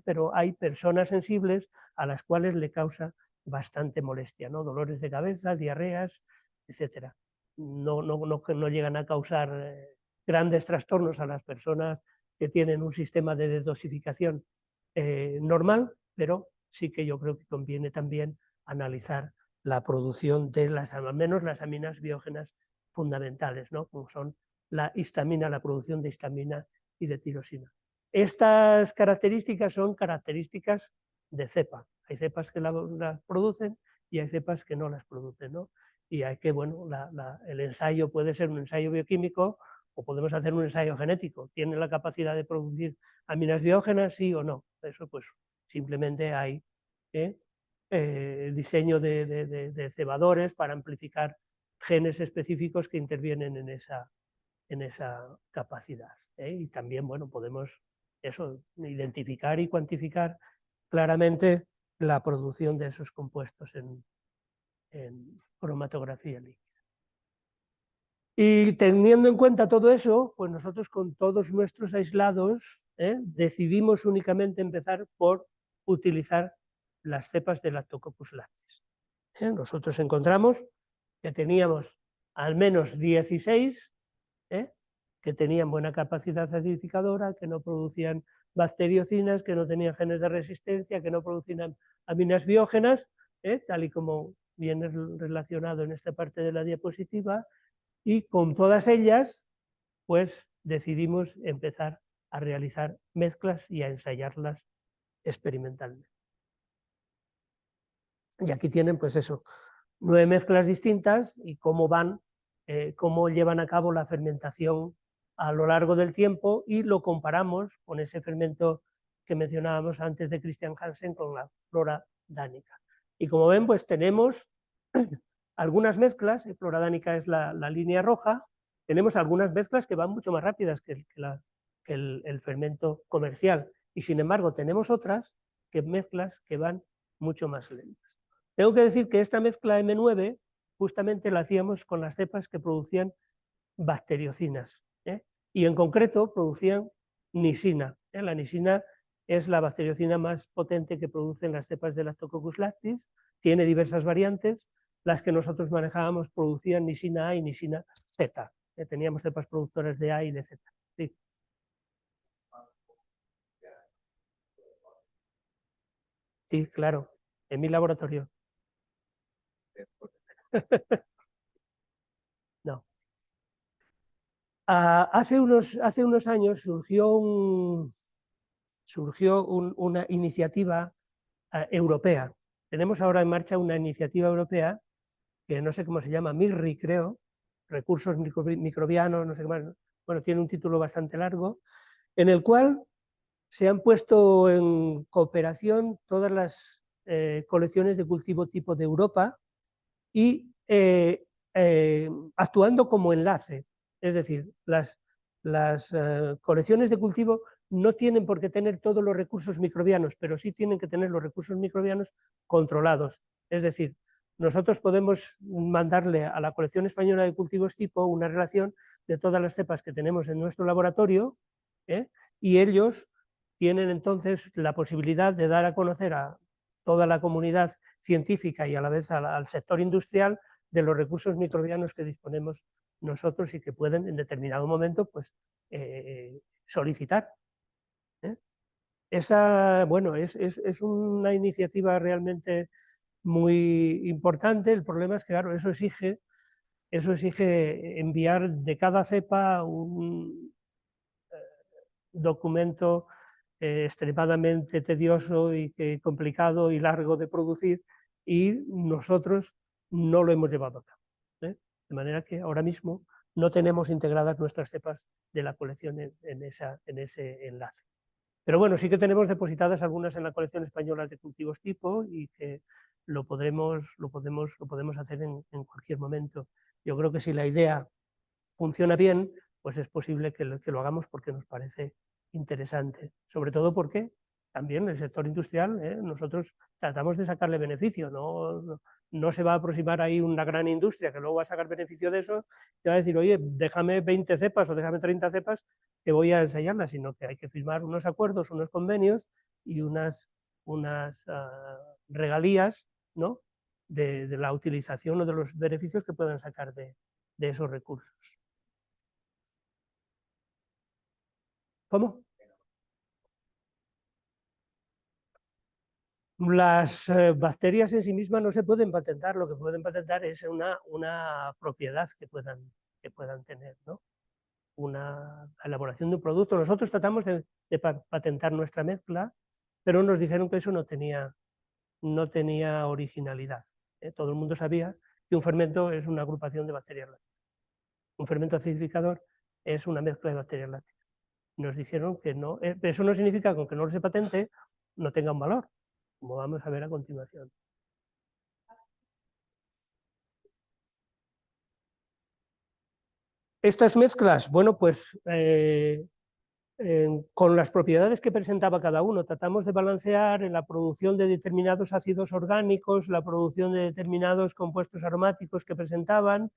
pero hay personas sensibles a las cuales le causa bastante molestia, ¿no? Dolores de cabeza, diarreas, etcétera. No llegan a causar grandes trastornos a las personas que tienen un sistema de desdosificación normal, pero sí que yo creo que conviene también analizar la producción de al menos las aminas biógenas fundamentales, ¿no? Como son la histamina, la producción de histamina y de tirosina. Estas características son características de cepa. Hay cepas que las producen y hay cepas que no las producen, ¿no? Y hay que, bueno, el ensayo puede ser un ensayo bioquímico o podemos hacer un ensayo genético. ¿Tiene la capacidad de producir aminas biógenas, sí o no? Eso pues simplemente hay diseño de cebadores para amplificar genes específicos que intervienen en esa capacidad. Y también, bueno, podemos identificar y cuantificar claramente la producción de esos compuestos en cromatografía líquida. Y teniendo en cuenta todo eso, pues nosotros con todos nuestros aislados decidimos únicamente empezar por utilizar las cepas de Lactococcus lactis. Nosotros encontramos que teníamos al menos 16 que tenían buena capacidad acidificadora, que no producían bacteriocinas, que no tenían genes de resistencia, que no producían aminas biógenas, tal y como viene relacionado en esta parte de la diapositiva, y con todas ellas pues decidimos empezar a realizar mezclas y a ensayarlas experimentalmente. Y aquí tienen pues 9 mezclas distintas y cómo llevan a cabo la fermentación a lo largo del tiempo, y lo comparamos con ese fermento que mencionábamos antes de Christian Hansen, con la flora dánica. Y como ven, pues tenemos algunas mezclas, flora dánica es la línea roja, tenemos algunas mezclas que van mucho más rápidas que el fermento comercial, y sin embargo tenemos otras mezclas que van mucho más lentas. Tengo que decir que esta mezcla M9 justamente la hacíamos con las cepas que producían bacteriocinas, y en concreto producían nisina. La nisina es la bacteriocina más potente que producen las cepas de Lactococcus lactis, tiene diversas variantes. Las que nosotros manejábamos producían nisina A y nisina Z. Teníamos cepas productoras de A y de Z. Sí. Sí, claro, en mi laboratorio. No. Hace unos años surgió una iniciativa europea. Tenemos ahora en marcha una iniciativa europea que no sé cómo se llama, MIRRI creo, recursos microbianos, no sé qué más, bueno, tiene un título bastante largo, en el cual se han puesto en cooperación todas las colecciones de cultivo tipo de Europa y actuando como enlace. Es decir, las colecciones de cultivo no tienen por qué tener todos los recursos microbianos, pero sí tienen que tener los recursos microbianos controlados. Es decir, nosotros podemos mandarle a la colección española de cultivos tipo una relación de todas las cepas que tenemos en nuestro laboratorio, y ellos tienen entonces la posibilidad de dar a conocer a toda la comunidad científica y a la vez al sector industrial de los recursos microbianos que disponemos nosotros y que pueden en determinado momento pues, solicitar. Esa, bueno, es una iniciativa realmente muy importante. El problema es que, claro, eso exige enviar de cada cepa un documento extremadamente tedioso y complicado y largo de producir, y nosotros no lo hemos llevado a cabo. De manera que ahora mismo no tenemos integradas nuestras cepas de la colección en ese enlace. Pero bueno, sí que tenemos depositadas algunas en la colección española de cultivos tipo y que lo podemos hacer en cualquier momento. Yo creo que si la idea funciona bien, pues es posible que lo hagamos porque nos parece interesante. Sobre todo porque también el sector industrial, nosotros tratamos de sacarle beneficio, no se va a aproximar ahí una gran industria que luego va a sacar beneficio de eso, te va a decir, oye, déjame 20 cepas o déjame 30 cepas que voy a ensayarlas, sino que hay que firmar unos acuerdos, unos convenios y unas regalías, ¿no?, de la utilización o de los beneficios que puedan sacar de esos recursos. ¿Cómo? Las bacterias en sí mismas no se pueden patentar, lo que pueden patentar es una propiedad que puedan tener, ¿no? Una elaboración de un producto. Nosotros tratamos de patentar nuestra mezcla, pero nos dijeron que eso no tenía originalidad. Todo el mundo sabía que un fermento es una agrupación de bacterias lácticas. Un fermento acidificador es una mezcla de bacterias lácticas. Nos dijeron que no, eso no significa que aunque no se patente, no tenga un valor, como vamos a ver a continuación. Estas mezclas, bueno, pues con las propiedades que presentaba cada uno, tratamos de balancear en la producción de determinados ácidos orgánicos, la producción de determinados compuestos aromáticos que presentaban,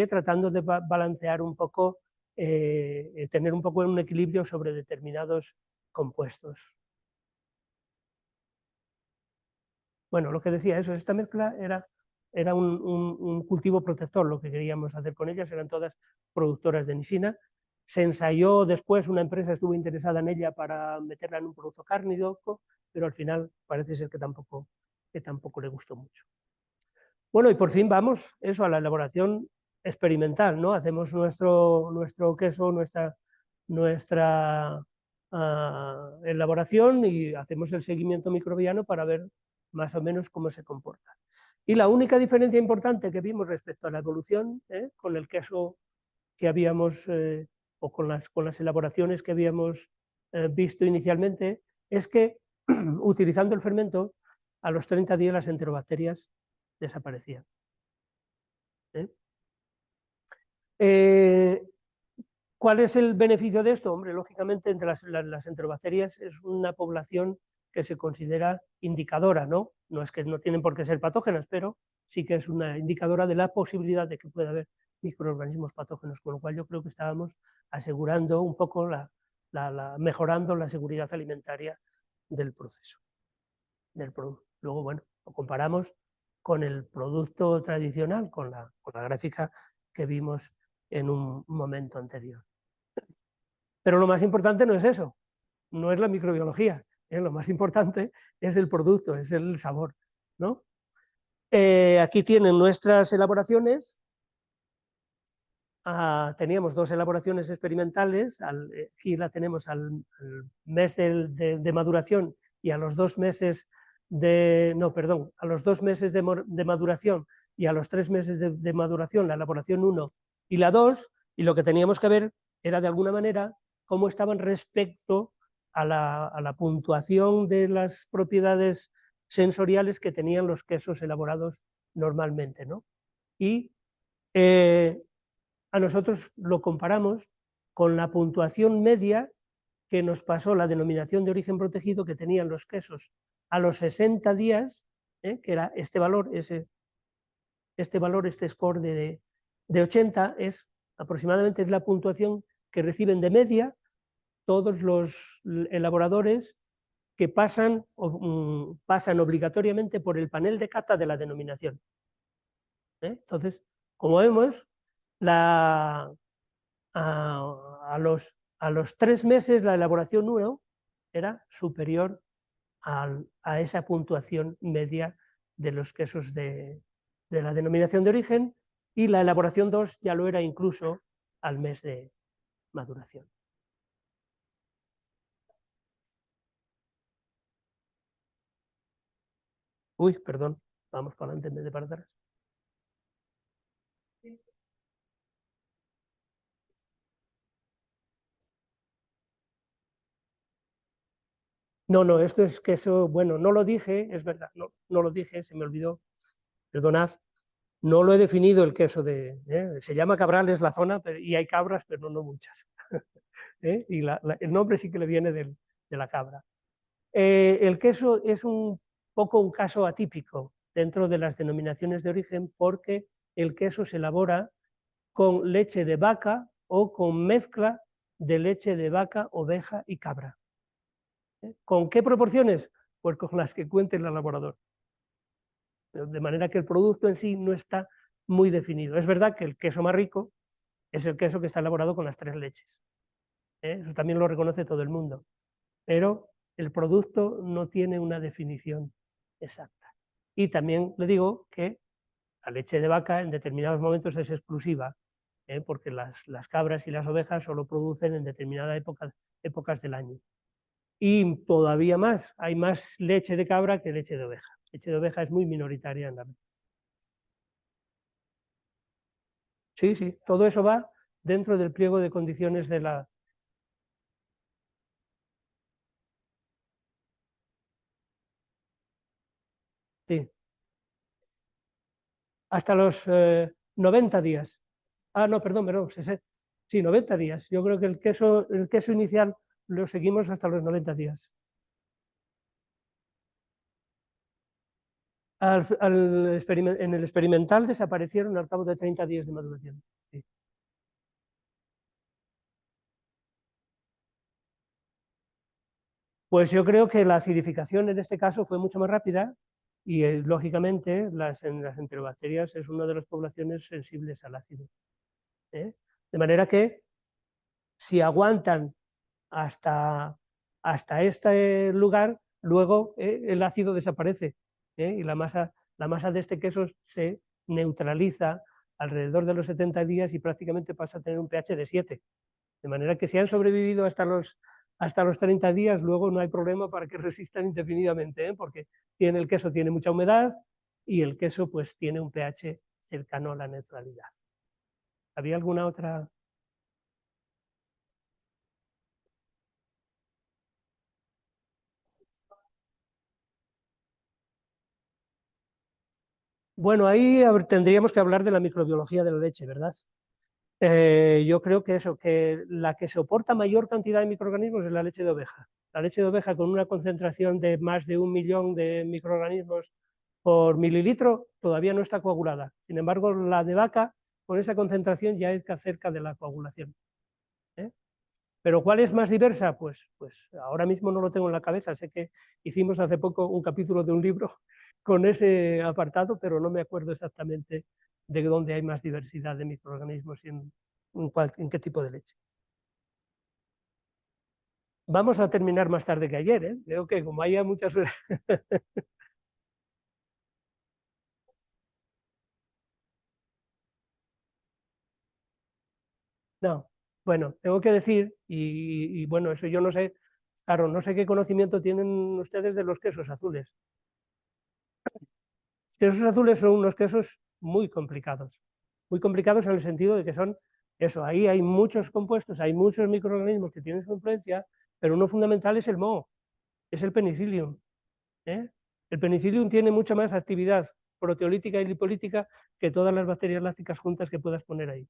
tratando de balancear un poco, tener un poco un equilibrio sobre determinados compuestos. Bueno, lo que decía eso, esta mezcla era un cultivo protector, lo que queríamos hacer con ellas, eran todas productoras de nisina. Se ensayó después, una empresa estuvo interesada en ella para meterla en un producto cárnico, pero al final parece ser que tampoco le gustó mucho. Bueno, y por fin vamos eso a la elaboración experimental, ¿no? Hacemos nuestro queso, nuestra elaboración y hacemos el seguimiento microbiano para ver más o menos cómo se comporta. Y la única diferencia importante que vimos respecto a la evolución, con el queso que habíamos, o con las elaboraciones que habíamos visto inicialmente, es que utilizando el fermento, a los 30 días las enterobacterias desaparecían. ¿Cuál es el beneficio de esto? Hombre, lógicamente entre las enterobacterias es una población que se considera indicadora, ¿no? No es que no tienen por qué ser patógenas, pero sí que es una indicadora de la posibilidad de que pueda haber microorganismos patógenos, con lo cual yo creo que estábamos asegurando un poco, mejorando la seguridad alimentaria del proceso, del producto. Luego, bueno, lo comparamos con el producto tradicional, con la gráfica que vimos en un momento anterior. Pero lo más importante no es eso, no es la microbiología, lo más importante es el producto, es el sabor, ¿no? Aquí tienen nuestras elaboraciones. Teníamos 2 elaboraciones experimentales, aquí la tenemos al mes de maduración y a los 2 meses a los 2 meses de maduración y a los 3 meses de maduración, la elaboración 1 y la 2, y lo que teníamos que ver era de alguna manera cómo estaban respecto a la puntuación de las propiedades sensoriales que tenían los quesos elaborados normalmente, ¿no? Y a nosotros lo comparamos con la puntuación media que nos pasó la denominación de origen protegido que tenían los quesos a los 60 días, que era este valor, ese este valor, este score de 80 es aproximadamente la puntuación que reciben de media todos los elaboradores que pasan obligatoriamente por el panel de cata de la denominación. Entonces, como vemos, a los 3 meses la elaboración 1 era superior a esa puntuación media de los quesos de la denominación de origen, y la elaboración 2 ya lo era incluso al mes de maduración. Uy, perdón, vamos para adelante en vez de para atrás. No, esto es queso, bueno, no lo dije, es verdad, no lo dije, se me olvidó, perdonad, no lo he definido el queso se llama Cabrales la zona, y hay cabras, pero no muchas. Y el nombre sí que le viene de la cabra. El queso es un poco un caso atípico dentro de las denominaciones de origen, porque el queso se elabora con leche de vaca o con mezcla de leche de vaca, oveja y cabra. ¿Con qué proporciones? Pues con las que cuente el elaborador. De manera que el producto en sí no está muy definido. Es verdad que el queso más rico es el queso que está elaborado con las 3 leches. Eso también lo reconoce todo el mundo. Pero el producto no tiene una definición exacta. Y también le digo que la leche de vaca en determinados momentos es exclusiva, porque las cabras y las ovejas solo producen en determinadas épocas del año. Y todavía más, hay más leche de cabra que leche de oveja. Leche de oveja es muy minoritaria en la región. Sí, todo eso va dentro del pliego de condiciones de la... Sí, hasta los 90 días. Ah, no, perdón, sí, 90 días. Yo creo que el queso inicial lo seguimos hasta los 90 días. En el experimental desaparecieron al cabo de 30 días de maduración. Sí. Pues yo creo que la acidificación en este caso fue mucho más rápida y, lógicamente, en las enterobacterias es una de las poblaciones sensibles al ácido. De manera que, si aguantan hasta este lugar, luego el ácido desaparece, y la masa de este queso se neutraliza alrededor de los 70 días y prácticamente pasa a tener un pH de 7. De manera que si han sobrevivido hasta los 30 días, luego no hay problema para que resistan indefinidamente, porque el queso tiene mucha humedad y el queso pues tiene un pH cercano a la neutralidad. ¿Había alguna otra? Bueno, ahí tendríamos que hablar de la microbiología de la leche, ¿verdad? Yo creo que que la que soporta mayor cantidad de microorganismos es la leche de oveja. La leche de oveja, con una concentración de más de 1 millón de microorganismos por mililitro, todavía no está coagulada. Sin embargo, la de vaca, con esa concentración, ya está cerca de la coagulación. ¿Pero cuál es más diversa? Pues ahora mismo no lo tengo en la cabeza. Sé que hicimos hace poco un capítulo de un libro con ese apartado, pero no me acuerdo exactamente de dónde hay más diversidad de microorganismos y en qué tipo de leche. Vamos a terminar más tarde que ayer, ¿eh? Veo que como haya muchas... No, bueno, tengo que decir, y bueno, eso yo no sé, claro, no sé qué conocimiento tienen ustedes de los quesos azules. Los quesos azules son unos quesos muy complicados en el sentido de que son eso, ahí hay muchos compuestos, hay muchos microorganismos que tienen su influencia, pero uno fundamental es el moho, es el penicillium. El penicillium tiene mucha más actividad proteolítica y lipolítica que todas las bacterias lácticas juntas que puedas poner ahí.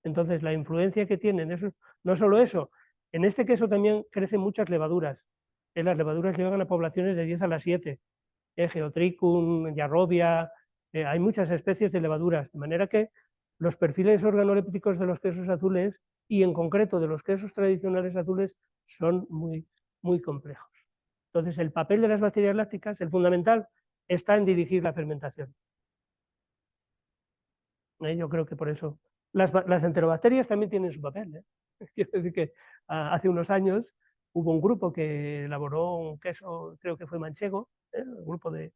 Entonces, la influencia que tienen, eso, no solo eso, en este queso también crecen muchas levaduras. Las levaduras llegan a poblaciones de 10 a la 7, Geotrichum, Yarrobia, hay muchas especies de levaduras, de manera que los perfiles organolépticos de los quesos azules, y en concreto de los quesos tradicionales azules, son muy complejos. Entonces, el papel de las bacterias lácticas, el fundamental, está en dirigir la fermentación. Yo creo que por eso. Las enterobacterias también tienen su papel. Quiero decir que hace unos años hubo un grupo que elaboró un queso, creo que fue manchego, el grupo de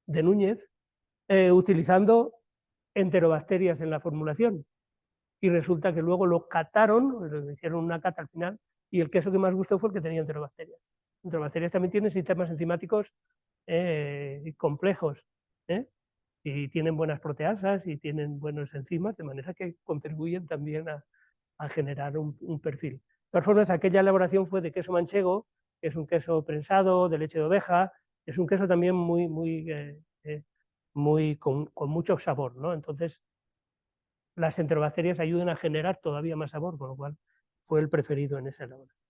Núñez, utilizando enterobacterias en la formulación. Y resulta que luego lo cataron, hicieron una cata al final, y el queso que más gustó fue el que tenía enterobacterias. Enterobacterias también tienen sistemas enzimáticos complejos, y tienen buenas proteasas y tienen buenos enzimas, de manera que contribuyen también a generar un perfil. De todas formas, aquella elaboración fue de queso manchego, que es un queso prensado de leche de oveja, es un queso también con mucho sabor, ¿no? Entonces, las enterobacterias ayudan a generar todavía más sabor, con lo cual fue el preferido en esa elaboración.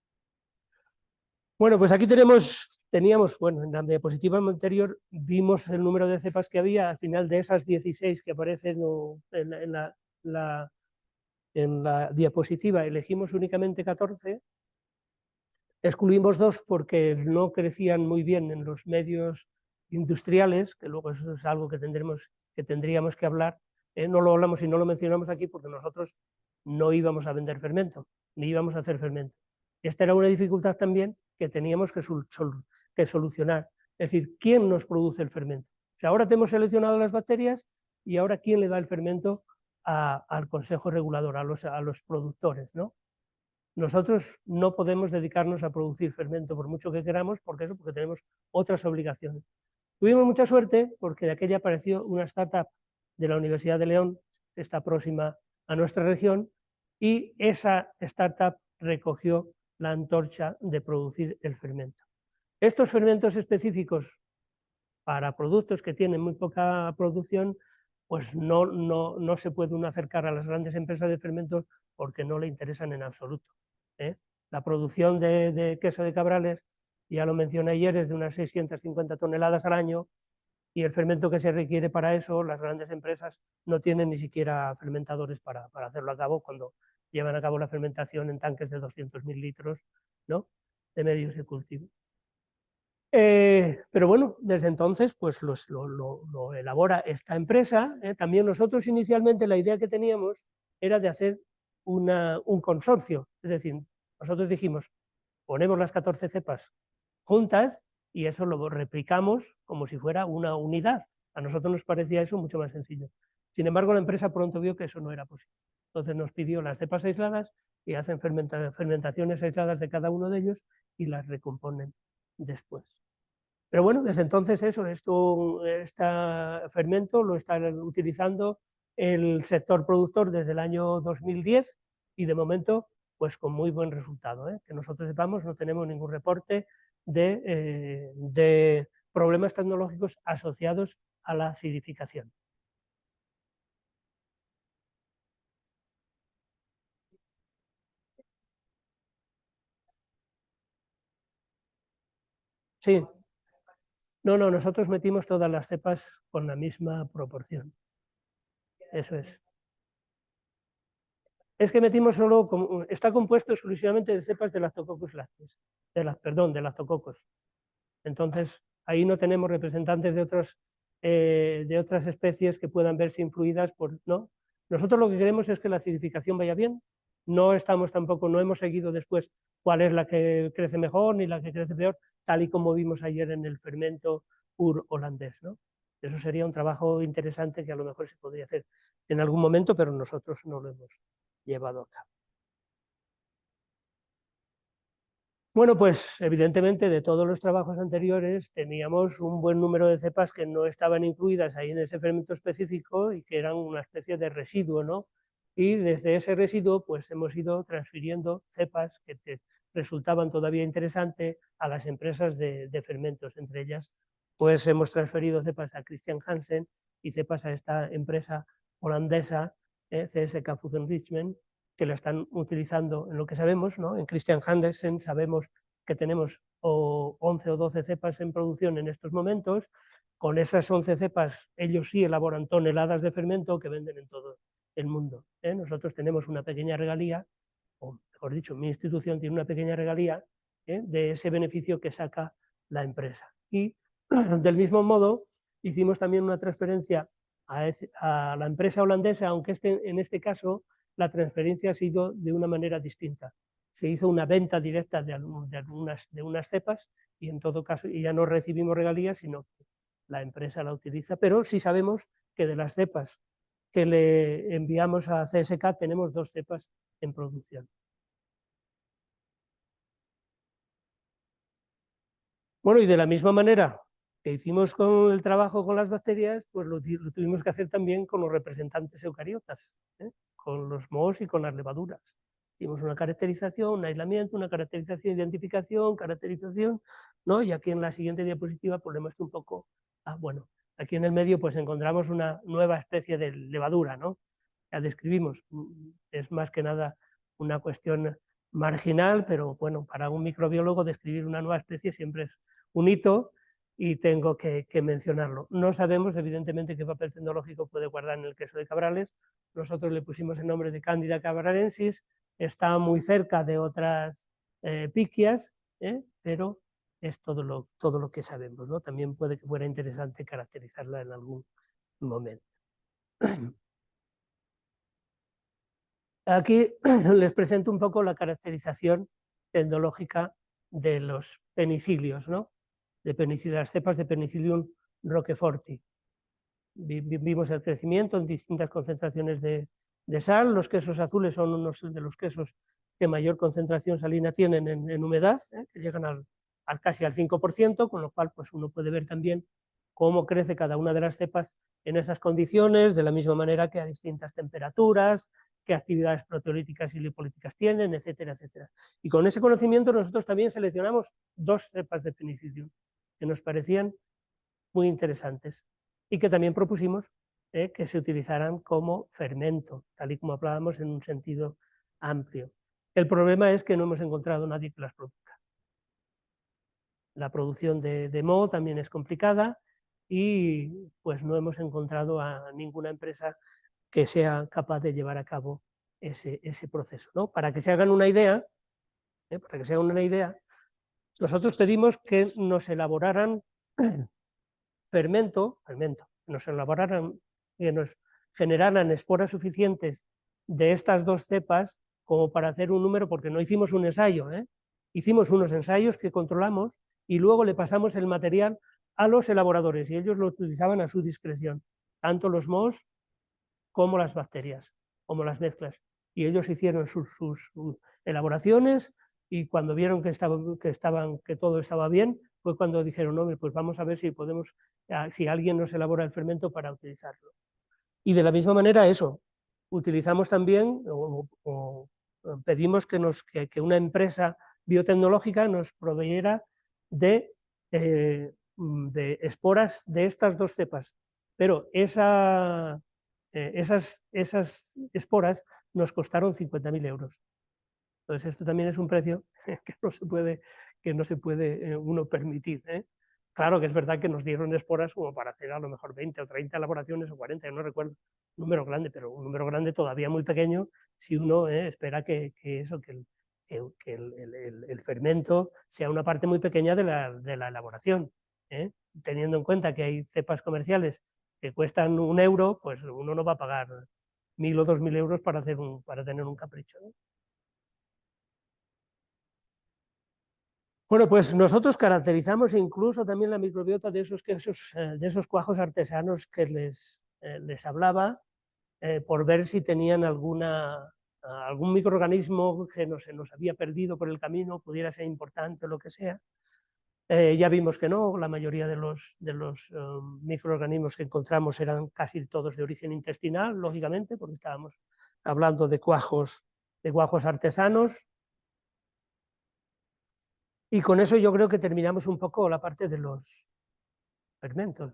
Bueno, pues aquí teníamos, bueno, en la diapositiva anterior vimos el número de cepas que había. Al final de esas 16 que aparecen en la diapositiva, elegimos únicamente 14, excluimos 2 porque no crecían muy bien en los medios industriales, que luego eso es algo que tendríamos que hablar. No lo hablamos y no lo mencionamos aquí porque nosotros no íbamos a vender fermento, ni íbamos a hacer fermento. Esta era una dificultad también que teníamos que solucionar. Es decir, ¿quién nos produce el fermento? O sea, ahora te hemos seleccionado las bacterias y ahora ¿quién le da el fermento al Consejo Regulador, a los productores, ¿no? Nosotros no podemos dedicarnos a producir fermento por mucho que queramos, porque tenemos otras obligaciones. Tuvimos mucha suerte porque de aquella apareció una startup de la Universidad de León, que está próxima a nuestra región, y esa startup recogió la antorcha de producir el fermento. Estos fermentos específicos para productos que tienen muy poca producción, pues no se puede uno acercar a las grandes empresas de fermentos porque no le interesan en absoluto. La producción de queso de Cabrales, ya lo mencioné ayer, es de unas 650 toneladas al año, y el fermento que se requiere para eso, las grandes empresas no tienen ni siquiera fermentadores para hacerlo a cabo cuando llevan a cabo la fermentación en tanques de 200.000 litros, ¿no?, de medios de cultivo. Pero bueno, desde entonces pues lo elabora esta empresa. También nosotros inicialmente la idea que teníamos era de hacer un consorcio, es decir, nosotros dijimos, ponemos las 14 cepas juntas y eso lo replicamos como si fuera una unidad. A nosotros nos parecía eso mucho más sencillo. Sin embargo, la empresa pronto vio que eso no era posible. Entonces nos pidió las cepas aisladas y hacen fermentaciones aisladas de cada uno de ellos y las recomponen después. Pero bueno, desde entonces este fermento lo está utilizando el sector productor desde el año 2010 y de momento pues con muy buen resultado. Que nosotros sepamos, no tenemos ningún reporte de problemas tecnológicos asociados a la acidificación. Sí, no, nosotros metimos todas las cepas con la misma proporción. Eso es. Es que metimos está compuesto exclusivamente de cepas de Lactococcus lactis, de lactococos. Entonces, ahí no tenemos representantes de otras especies que puedan verse influidas por, ¿no? Nosotros lo que queremos es que la acidificación vaya bien, no hemos seguido después cuál es la que crece mejor ni la que crece peor, tal y como vimos ayer en el fermento PUR holandés, ¿no? Eso sería un trabajo interesante que a lo mejor se podría hacer en algún momento, pero nosotros no lo hemos llevado a cabo. Bueno, pues evidentemente de todos los trabajos anteriores teníamos un buen número de cepas que no estaban incluidas ahí en ese fermento específico y que eran una especie de residuo, ¿no? Y desde ese residuo pues hemos ido transfiriendo cepas que resultaban todavía interesantes a las empresas de fermentos. Entre ellas pues hemos transferido cepas a Christian Hansen y cepas a esta empresa holandesa, CSK Food Enrichment, que la están utilizando en lo que sabemos, ¿no? En Christian Hansen sabemos que tenemos 11 o 12 cepas en producción en estos momentos. Con esas 11 cepas, ellos sí elaboran toneladas de fermento que venden en todo el mundo. Nosotros tenemos una pequeña regalía, o mejor dicho, mi institución tiene una pequeña regalía de ese beneficio que saca la empresa. Y del mismo modo, hicimos también una transferencia a la empresa holandesa, aunque en este caso la transferencia ha sido de una manera distinta. Se hizo una venta directa de unas cepas y en todo caso ya no recibimos regalías, sino que la empresa la utiliza, pero sí sabemos que de las cepas que le enviamos a CSK tenemos 2 cepas en producción. Bueno, y de la misma manera que hicimos con el trabajo con las bacterias, pues lo tuvimos que hacer también con los representantes eucariotas, con los mohos y con las levaduras. Hicimos una caracterización, un aislamiento, una caracterización, identificación, caracterización, ¿no? Y aquí en la siguiente diapositiva pues le muestro un poco, bueno, aquí en el medio pues encontramos una nueva especie de levadura, ¿no? Ya describimos, es más que nada una cuestión marginal, pero bueno, para un microbiólogo describir una nueva especie siempre es un hito y tengo que mencionarlo. No sabemos, evidentemente, qué papel tecnológico puede guardar en el queso de Cabrales. Nosotros le pusimos el nombre de Candida cabralensis, está muy cerca de otras piquias, pero es todo lo que sabemos, ¿no? También puede que fuera interesante caracterizarla en algún momento. Aquí les presento un poco la caracterización tecnológica de los penicilios, ¿no? De las cepas de Penicillium roqueforti. Vimos el crecimiento en distintas concentraciones de sal. Los quesos azules son unos de los quesos que mayor concentración salina tienen en humedad, que llegan casi al 5%, con lo cual pues uno puede ver también cómo crece cada una de las cepas en esas condiciones, de la misma manera que a distintas temperaturas, qué actividades proteolíticas y lipolíticas tienen, etcétera, etcétera. Y con ese conocimiento nosotros también seleccionamos 2 cepas de Penicillium que nos parecían muy interesantes y que también propusimos que se utilizaran como fermento, tal y como hablábamos en un sentido amplio. El problema es que no hemos encontrado nadie que las produzca. La producción de moho también es complicada y pues no hemos encontrado a ninguna empresa que sea capaz de llevar a cabo ese proceso, ¿no? Para que se hagan una idea, nosotros pedimos que nos elaboraran fermento, nos elaboraran, que nos generaran esporas suficientes de estas 2 cepas como para hacer un número, porque no hicimos un ensayo, hicimos unos ensayos que controlamos y luego le pasamos el material a los elaboradores y ellos lo utilizaban a su discreción, tanto los mohos como las bacterias, como las mezclas. Y ellos hicieron sus elaboraciones y cuando vieron que todo estaba bien, fue cuando dijeron, no, pues vamos a ver si podemos, si alguien nos elabora el fermento para utilizarlo. Y de la misma manera eso, utilizamos también o pedimos que una empresa biotecnológica nos proveyera de esporas de estas 2 cepas. Pero esas esporas nos costaron 50.000 euros. Entonces esto también es un precio que no se puede uno permitir. Claro que es verdad que nos dieron esporas como para hacer a lo mejor 20 o 30 elaboraciones o 40, no recuerdo, un número grande, pero un número grande todavía muy pequeño si uno espera que el fermento sea una parte muy pequeña de la elaboración. Teniendo en cuenta que hay cepas comerciales que cuestan 1 euro, pues uno no va a pagar 1.000 o 2.000 euros para tener un capricho, ¿no? Bueno, pues nosotros caracterizamos incluso también la microbiota de esos quesos, de esos cuajos artesanos que les hablaba, por ver si tenían algún microorganismo que se nos había perdido por el camino, pudiera ser importante o lo que sea. Ya vimos que no, la mayoría de los microorganismos que encontramos eran casi todos de origen intestinal, lógicamente, porque estábamos hablando de cuajos artesanos. Y con eso yo creo que terminamos un poco la parte de los fermentos.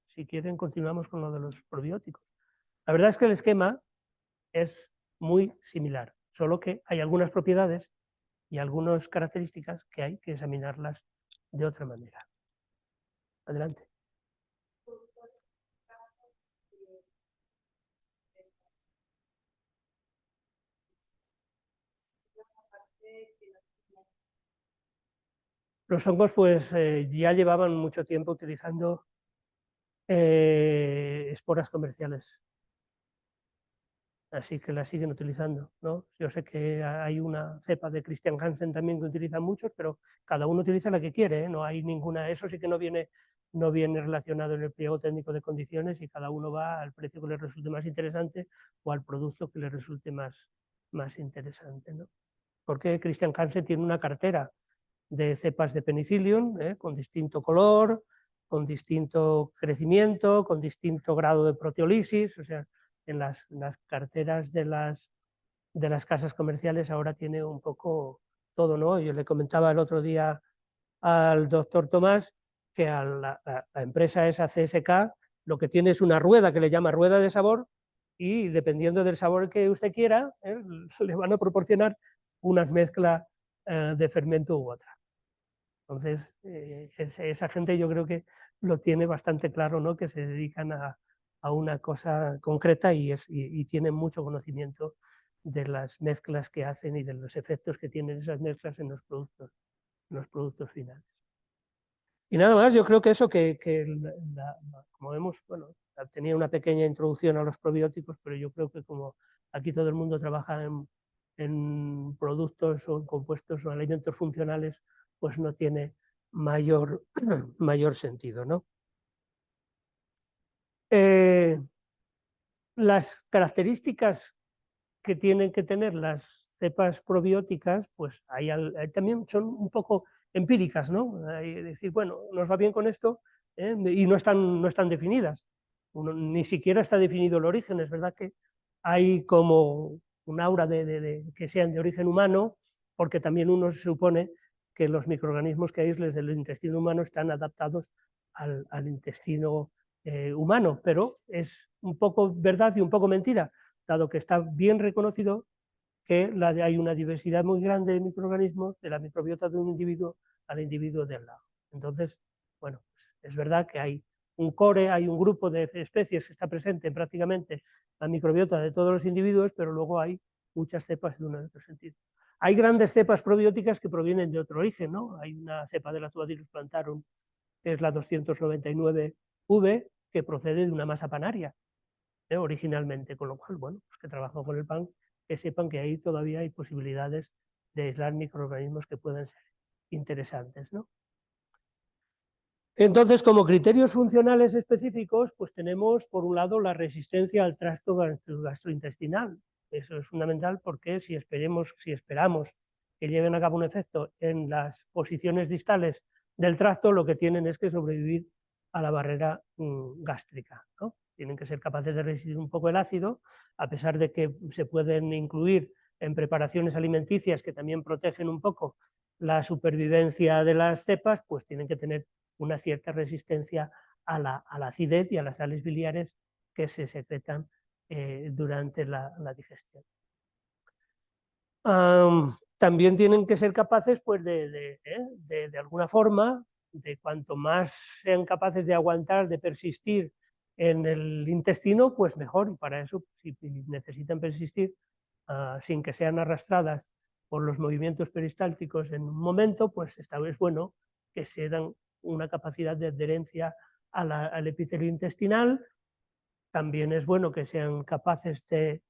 Si quieren, continuamos con lo de los probióticos. La verdad es que el esquema es muy similar, solo que hay algunas propiedades y algunas características que hay que examinarlas de otra manera. Adelante. Los hongos pues ya llevaban mucho tiempo utilizando esporas comerciales, así que las siguen utilizando, ¿no? Yo sé que hay una cepa de Christian Hansen también que utilizan muchos, pero cada uno utiliza la que quiere, ¿eh? No hay ninguna, eso sí que no viene relacionado en el pliego técnico de condiciones y cada uno va al precio que le resulte más interesante o al producto que le resulte más interesante, ¿no? Porque Christian Hansen tiene una cartera de cepas de penicillium, con distinto color, con distinto crecimiento, con distinto grado de proteólisis, o sea, en las carteras de las casas comerciales ahora tiene un poco todo, ¿no? Yo le comentaba el otro día al doctor Tomás que a la empresa esa CSK lo que tiene es una rueda que le llama rueda de sabor y dependiendo del sabor que usted quiera, le van a proporcionar una mezcla de fermento u otra. Entonces, esa gente yo creo que lo tiene bastante claro, ¿no? Que se dedican a una cosa concreta y tienen mucho conocimiento de las mezclas que hacen y de los efectos que tienen esas mezclas en los productos finales. Y nada más, yo creo que eso, como vemos, bueno, tenía una pequeña introducción a los probióticos, pero yo creo que como aquí todo el mundo trabaja en productos o en compuestos o alimentos funcionales, pues no tiene mayor sentido, ¿no? Las características que tienen que tener las cepas probióticas, pues también son un poco empíricas, ¿no? Es decir, bueno, nos va bien con esto, y no están definidas. Ni siquiera está definido el origen, es verdad que hay como un aura de que sean de origen humano, porque también uno se supone que los microorganismos que aísles del intestino humano están adaptados al intestino humano, pero es un poco verdad y un poco mentira, dado que está bien reconocido que hay una diversidad muy grande de microorganismos de la microbiota de un individuo al individuo del lado. Entonces, bueno, pues es verdad que hay un core, hay un grupo de especies que está presente en prácticamente la microbiota de todos los individuos, pero luego hay muchas cepas de uno en otro sentido. Hay grandes cepas probióticas que provienen de otro origen, ¿no? Hay una cepa de la Lactobacillus plantarum, que es la 299V, que procede de una masa panaria, originalmente, con lo cual, bueno, pues que trabajan con el pan, que sepan que ahí todavía hay posibilidades de aislar microorganismos que puedan ser interesantes, ¿no? Entonces, como criterios funcionales específicos, pues tenemos, por un lado, la resistencia al tracto gastrointestinal. Eso es fundamental porque si esperamos que lleven a cabo un efecto en las posiciones distales del tracto, lo que tienen es que sobrevivir a la barrera gástrica, ¿no? Tienen que ser capaces de resistir un poco el ácido, a pesar de que se pueden incluir en preparaciones alimenticias que también protegen un poco la supervivencia de las cepas, pues tienen que tener una cierta resistencia a la acidez y a las sales biliares que se secretan durante la digestión. También tienen que ser capaces, pues, de alguna forma, de cuanto más sean capaces de aguantar, de persistir en el intestino, pues mejor. Y para eso, si necesitan persistir sin que sean arrastradas por los movimientos peristálticos en un momento, pues es bueno que se dan una capacidad de adherencia al epitelio intestinal. También es bueno que sean capaces de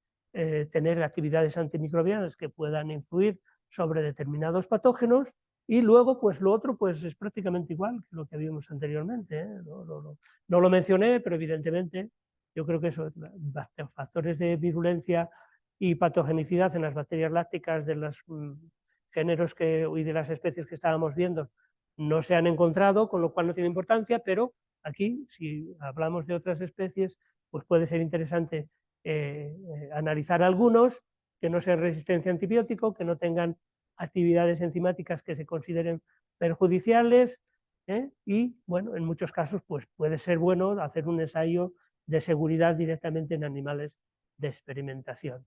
tener actividades antimicrobianas que puedan influir sobre determinados patógenos. Y luego, pues lo otro pues es prácticamente igual que lo que vimos anteriormente, ¿eh? No lo mencioné, pero evidentemente yo creo que esos factores de virulencia y patogenicidad en las bacterias lácticas de los géneros y de las especies que estábamos viendo no se han encontrado, con lo cual no tiene importancia, pero aquí, si hablamos de otras especies, pues puede ser interesante analizar algunos que no sean resistencia a antibiótico, que no tengan actividades enzimáticas que se consideren perjudiciales, y bueno, en muchos casos pues puede ser bueno hacer un ensayo de seguridad directamente en animales de experimentación.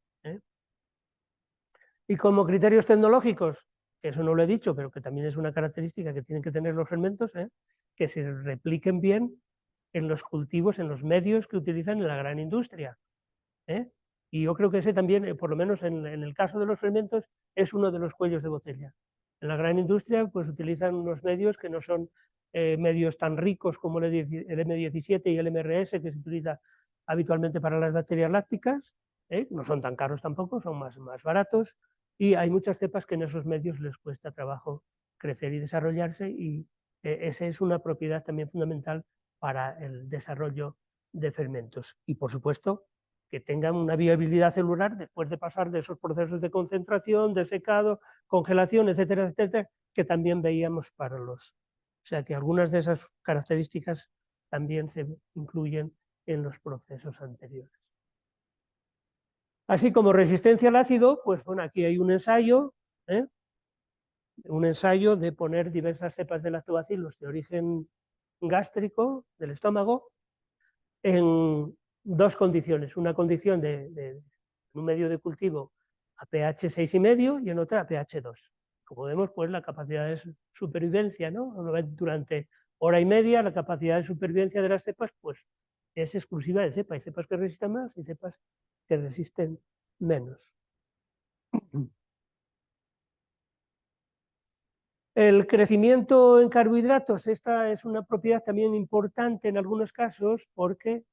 Y como criterios tecnológicos, que eso no lo he dicho, pero que también es una característica que tienen que tener los fermentos, que se repliquen bien en los cultivos, en los medios que utilizan en la gran industria. Y yo creo que ese también, por lo menos en el caso de los fermentos, es uno de los cuellos de botella. En la gran industria pues utilizan unos medios que no son medios tan ricos como el M17 y el MRS que se utiliza habitualmente para las bacterias lácticas, no son tan caros tampoco, son más baratos, y hay muchas cepas que en esos medios les cuesta trabajo crecer y desarrollarse, y esa es una propiedad también fundamental para el desarrollo de fermentos. Y por supuesto, que tengan una viabilidad celular después de pasar de esos procesos de concentración, de secado, congelación, etcétera, etcétera, que también veíamos para los. O sea que algunas de esas características también se incluyen en los procesos anteriores. Así como resistencia al ácido, pues bueno, aquí hay un ensayo de poner diversas cepas de lactobacilos de origen gástrico del estómago en dos condiciones, una condición de un medio de cultivo a pH 6,5 y en otra a pH 2. Como vemos, pues la capacidad de supervivencia, ¿no? Durante hora y media, la capacidad de supervivencia de las cepas pues, es exclusiva de cepa. Hay cepas que resisten más y cepas que resisten menos. El crecimiento en carbohidratos, esta es una propiedad también importante en algunos casos porque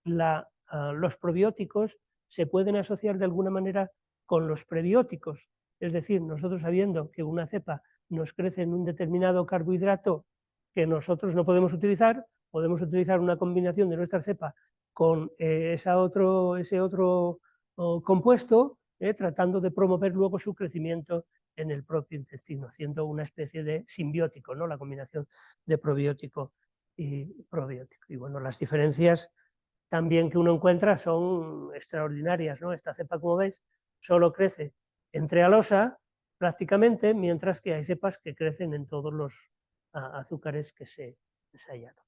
los probióticos se pueden asociar de alguna manera con los prebióticos. Es decir, nosotros sabiendo que una cepa nos crece en un determinado carbohidrato que nosotros no podemos utilizar una combinación de nuestra cepa con ese otro compuesto, tratando de promover luego su crecimiento en el propio intestino, haciendo una especie de simbiótico, ¿no? La combinación de probiótico y probiótico. Y bueno, las diferencias también que uno encuentra son extraordinarias, ¿no? Esta cepa, como veis, solo crece en trealosa prácticamente, mientras que hay cepas que crecen en todos los azúcares que se hallaron.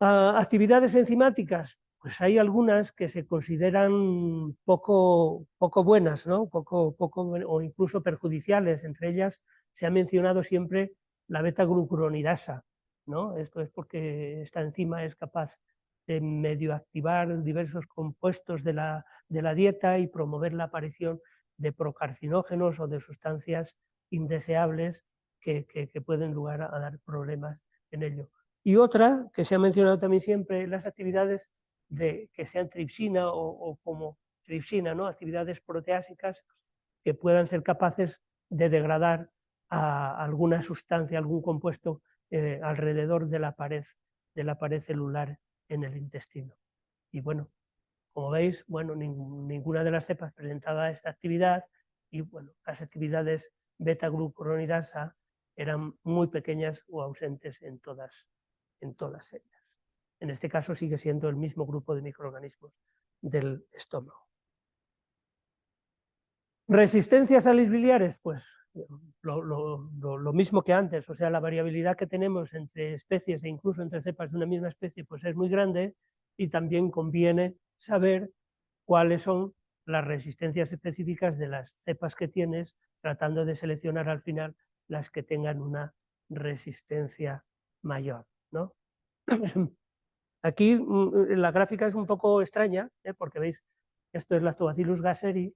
Actividades enzimáticas, pues hay algunas que se consideran poco buenas, ¿no? poco o incluso perjudiciales. Entre ellas se ha mencionado siempre la beta-glucuronidasa, ¿no? Esto es porque esta enzima es capaz de medio activar diversos compuestos de la dieta y promover la aparición de procarcinógenos o de sustancias indeseables que pueden lugar a dar problemas en ello. Y otra que se ha mencionado también siempre, las actividades que sean tripsina o como tripsina, ¿no? Actividades proteásicas que puedan ser capaces de degradar a alguna sustancia, algún compuesto alrededor de la pared celular en el intestino. Y bueno, como veis, bueno, ninguna de las cepas presentaba esta actividad, y bueno, las actividades beta-glucuronidasa eran muy pequeñas o ausentes en todas ellas. En este caso sigue siendo el mismo grupo de microorganismos del estómago. Resistencias a los biliares, pues lo mismo que antes, o sea, la variabilidad que tenemos entre especies e incluso entre cepas de una misma especie pues es muy grande, y también conviene saber cuáles son las resistencias específicas de las cepas que tienes, tratando de seleccionar al final las que tengan una resistencia mayor, ¿no? Aquí la gráfica es un poco extraña, porque veis, esto es Lactobacillus gasseri,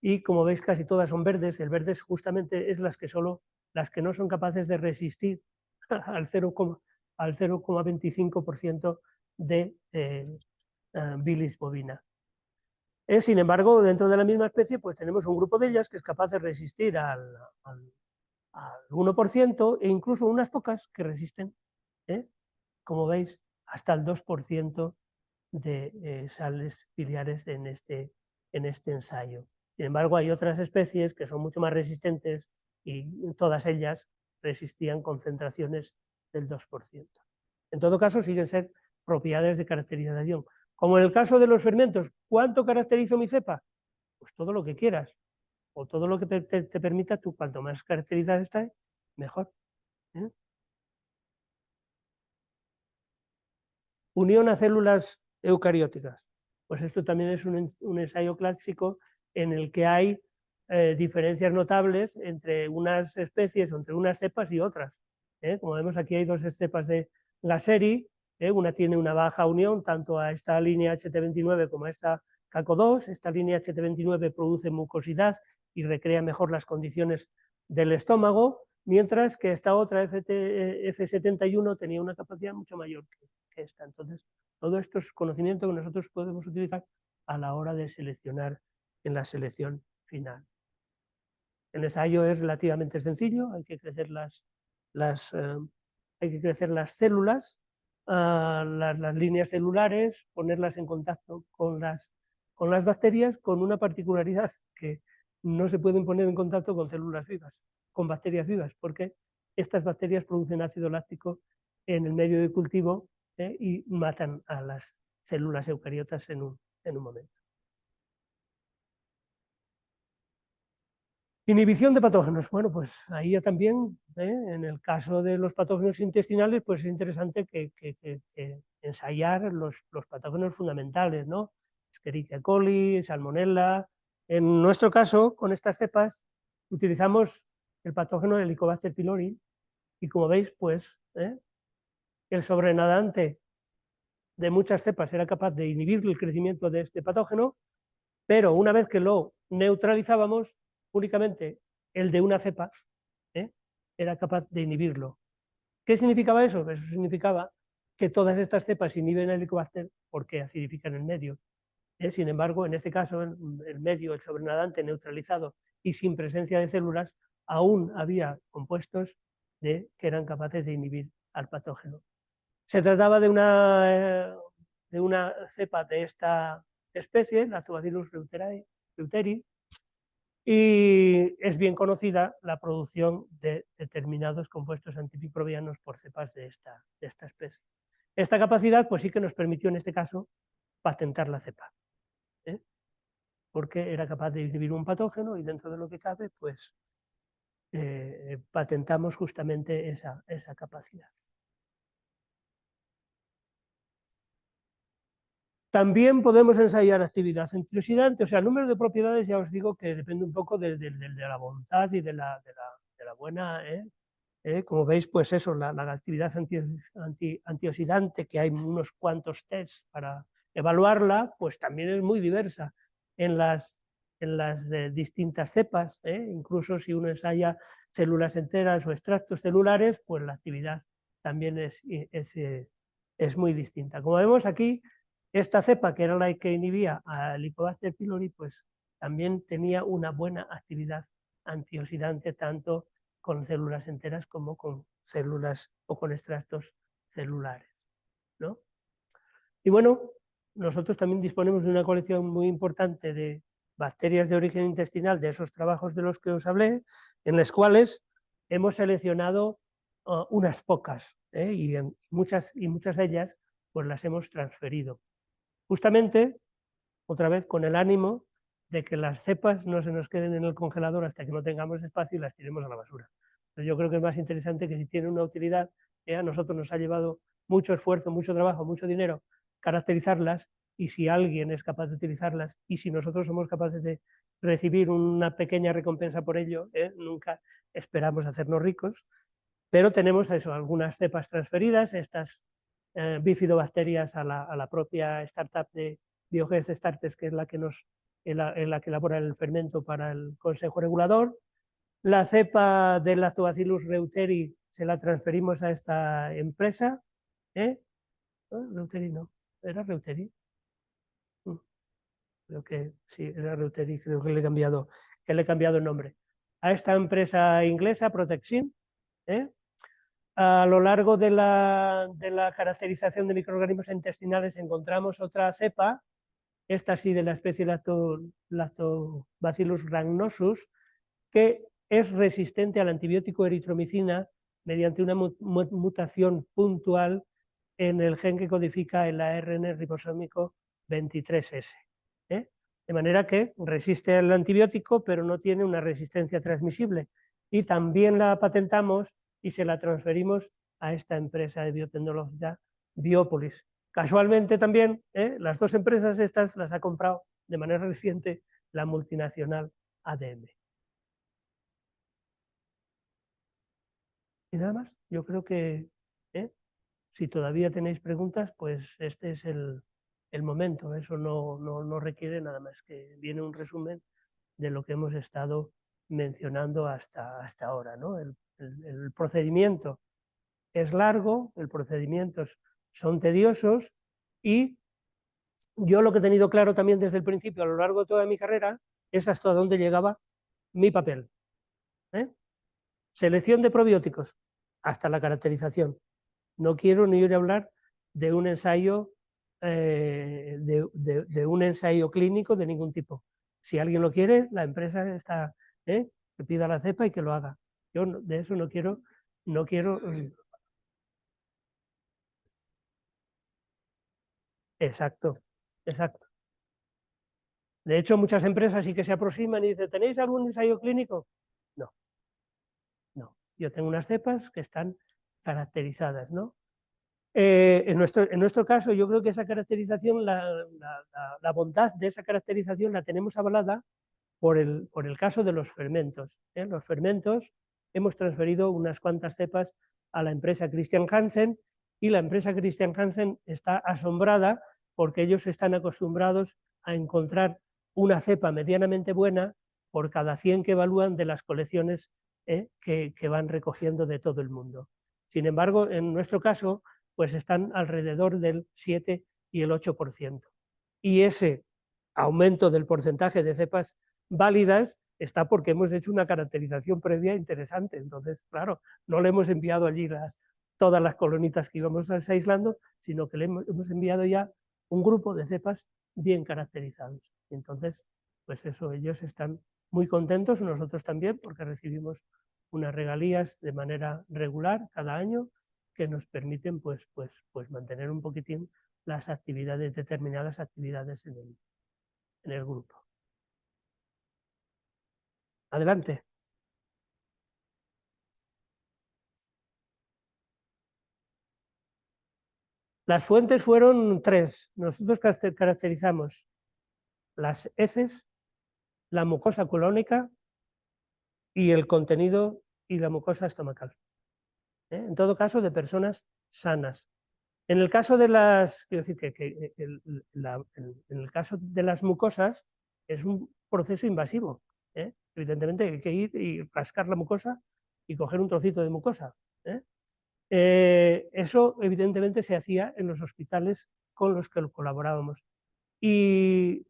y como veis casi todas son verdes. El verde justamente es las que no son capaces de resistir al 0,25% de bilis bovina. Sin embargo, dentro de la misma especie pues tenemos un grupo de ellas que es capaz de resistir al 1% e incluso unas pocas que resisten, como veis, hasta el 2% de sales biliares en este ensayo. Sin embargo, hay otras especies que son mucho más resistentes y todas ellas resistían concentraciones del 2%. En todo caso, siguen ser propiedades de caracterización. Como en el caso de los fermentos, ¿cuánto caracterizo mi cepa? Pues todo lo que quieras, o todo lo que te permita tú. Cuanto más caracterizada está, mejor. Unión a células eucarióticas. pues esto también es un ensayo clásico en el que hay diferencias notables entre unas especies o entre unas cepas y otras. Como vemos, aquí hay dos cepas de la serie, una tiene una baja unión tanto a esta línea HT29 como a esta CACO2, esta línea HT29 produce mucosidad y recrea mejor las condiciones del estómago, mientras que esta otra F71 tenía una capacidad mucho mayor que esta. Entonces, todo esto es conocimiento que nosotros podemos utilizar a la hora de seleccionar en la selección final. El ensayo es relativamente sencillo, hay que crecer las células, las líneas celulares, ponerlas en contacto con las bacterias, con una particularidad que no se pueden poner en contacto con células vivas, con bacterias vivas, porque estas bacterias producen ácido láctico en el medio de cultivo y matan a las células eucariotas en un momento. Inhibición de patógenos. Bueno, pues ahí ya también, en el caso de los patógenos intestinales, pues es interesante que ensayar los patógenos fundamentales, ¿no? Escherichia coli, Salmonella. En nuestro caso, con estas cepas, utilizamos el patógeno Helicobacter pylori y como veis, pues el sobrenadante de muchas cepas era capaz de inhibir el crecimiento de este patógeno, pero una vez que lo neutralizábamos, únicamente el de una cepa era capaz de inhibirlo. ¿Qué significaba eso? Eso significaba que todas estas cepas inhiben el Helicobacter porque acidifican el medio. Sin embargo, en este caso, el medio, el sobrenadante neutralizado y sin presencia de células, aún había compuestos que eran capaces de inhibir al patógeno. Se trataba de una cepa de esta especie, Lactobacillus reuteri, y es bien conocida la producción de determinados compuestos antimicrobianos por cepas de esta especie. Esta capacidad pues sí que nos permitió en este caso patentar la cepa, porque era capaz de inhibir un patógeno y dentro de lo que cabe pues patentamos justamente esa capacidad. También podemos ensayar actividad antioxidante, o sea, el número de propiedades ya os digo que depende un poco de la voluntad y de la buena, como veis, pues eso, la actividad antioxidante, que hay unos cuantos tests para evaluarla, pues también es muy diversa en las distintas cepas, incluso si uno ensaya células enteras o extractos celulares, pues la actividad también es muy distinta. Como vemos aquí, esta cepa, que era la que inhibía al Helicobacter pylori, pues también tenía una buena actividad antioxidante, tanto con células enteras como con células o con extractos celulares, ¿no? Y bueno, nosotros también disponemos de una colección muy importante de bacterias de origen intestinal, de esos trabajos de los que os hablé, en las cuales hemos seleccionado unas pocas, y muchas de ellas pues las hemos transferido. Justamente, otra vez, con el ánimo de que las cepas no se nos queden en el congelador hasta que no tengamos espacio y las tiremos a la basura. Pero yo creo que es más interesante que si tienen una utilidad, a nosotros nos ha llevado mucho esfuerzo, mucho trabajo, mucho dinero caracterizarlas, y si alguien es capaz de utilizarlas y si nosotros somos capaces de recibir una pequeña recompensa por ello, nunca esperamos hacernos ricos, pero tenemos eso, algunas cepas transferidas, estas bifidobacterias a la propia startup de Bioges Startes, que es la que elabora el fermento para el Consejo Regulador. La cepa del Lactobacillus reuteri se la transferimos a esta empresa. Reuteri no, ¿era Reuteri? Creo que sí, era Reuteri, creo que le he cambiado el nombre. A esta empresa inglesa, Protexin, a lo largo de la caracterización de microorganismos intestinales encontramos otra cepa, esta sí de la especie Lactobacillus rhamnosus, que es resistente al antibiótico eritromicina mediante una mutación puntual en el gen que codifica el ARN ribosómico 23S. De manera que resiste al antibiótico, pero no tiene una resistencia transmisible. Y también la patentamos y se la transferimos a esta empresa de biotecnología Biopolis. Casualmente también, las dos empresas estas las ha comprado de manera reciente la multinacional ADM. Y nada más, yo creo que si todavía tenéis preguntas, pues este es el momento. Eso no requiere nada más que viene un resumen de lo que hemos estado mencionando hasta ahora, ¿no? El procedimiento es largo, los procedimientos son tediosos y yo lo que he tenido claro también desde el principio a lo largo de toda mi carrera es hasta dónde llegaba mi papel. Selección de probióticos hasta la caracterización. No quiero ni oír hablar de un ensayo de un ensayo clínico de ningún tipo. Si alguien lo quiere, la empresa está, que pida la cepa y que lo haga. Yo de eso no quiero. Exacto, exacto. De hecho, muchas empresas sí que se aproximan y dicen, ¿tenéis algún ensayo clínico? No, no. Yo tengo unas cepas que están caracterizadas, ¿no? En nuestro caso, yo creo que esa caracterización, la bondad de esa caracterización la tenemos avalada por el caso de los fermentos. Los fermentos, hemos transferido unas cuantas cepas a la empresa Christian Hansen y la empresa Christian Hansen está asombrada porque ellos están acostumbrados a encontrar una cepa medianamente buena por cada 100 que evalúan de las colecciones que van recogiendo de todo el mundo. Sin embargo, en nuestro caso, pues están alrededor del 7 y el 8%. Y ese aumento del porcentaje de cepas válidas está porque hemos hecho una caracterización previa interesante. Entonces, claro, no le hemos enviado allí todas las colonitas que íbamos aislando, sino que le hemos enviado ya un grupo de cepas bien caracterizados. Entonces, pues eso, ellos están muy contentos, nosotros también, porque recibimos unas regalías de manera regular cada año que nos permiten pues mantener un poquitín las actividades, determinadas actividades en el grupo. Adelante. Las fuentes fueron tres. Nosotros caracterizamos las heces, la mucosa colónica y el contenido y la mucosa estomacal. En todo caso, de personas sanas. En el caso de las, quiero decir que en el caso de las mucosas es un proceso invasivo. Evidentemente hay que ir y rascar la mucosa y coger un trocito de mucosa. Eso evidentemente se hacía en los hospitales con los que colaborábamos. Y,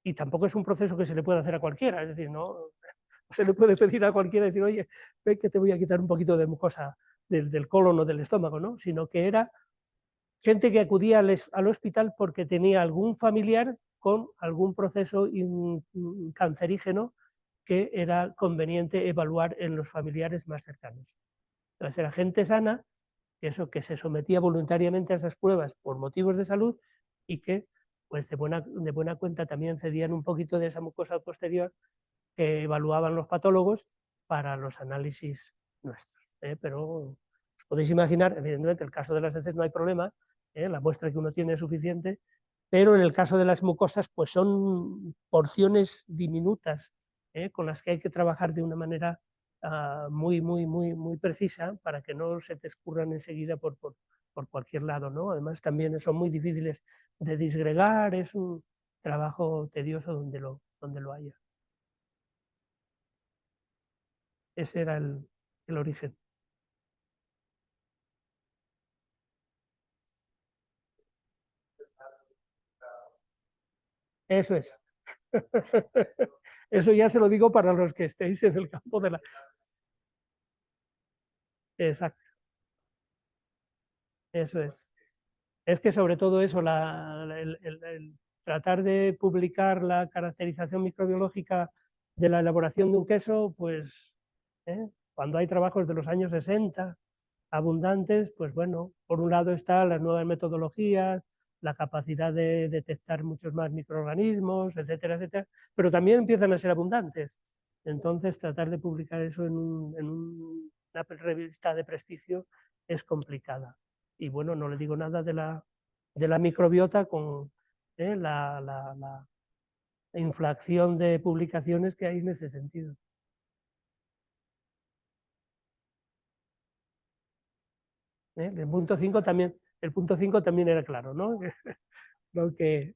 y tampoco es un proceso que se le pueda hacer a cualquiera, es decir, no se le puede pedir a cualquiera decir, oye, ven que te voy a quitar un poquito de mucosa del colon o del estómago, ¿no? Sino que era gente que acudía al hospital porque tenía algún familiar con algún proceso cancerígeno que era conveniente evaluar en los familiares más cercanos. Entonces era gente sana, que se sometía voluntariamente a esas pruebas por motivos de salud y que pues de buena cuenta también cedían un poquito de esa mucosa posterior que evaluaban los patólogos para los análisis nuestros. Pero os podéis imaginar, evidentemente, el caso de las heces no hay problema, la muestra que uno tiene es suficiente, pero en el caso de las mucosas, pues son porciones diminutas con las que hay que trabajar de una manera muy precisa para que no se te escurran enseguida por cualquier lado, ¿no? Además, también son muy difíciles de disgregar, es un trabajo tedioso donde lo haya. Ese era el origen. Eso es. Eso ya se lo digo para los que estéis en el campo de la... Exacto, eso es. Es que sobre todo eso, el tratar de publicar la caracterización microbiológica de la elaboración de un queso, pues cuando hay trabajos de los años 60 abundantes, pues bueno, por un lado están las nuevas metodologías, la capacidad de detectar muchos más microorganismos, etcétera, etcétera, pero también empiezan a ser abundantes. Entonces, tratar de publicar eso en una revista de prestigio es complicada. Y bueno, no le digo nada de la microbiota con la inflación de publicaciones que hay en ese sentido. El punto 5 también, el punto 5 también era claro, ¿no? Lo que,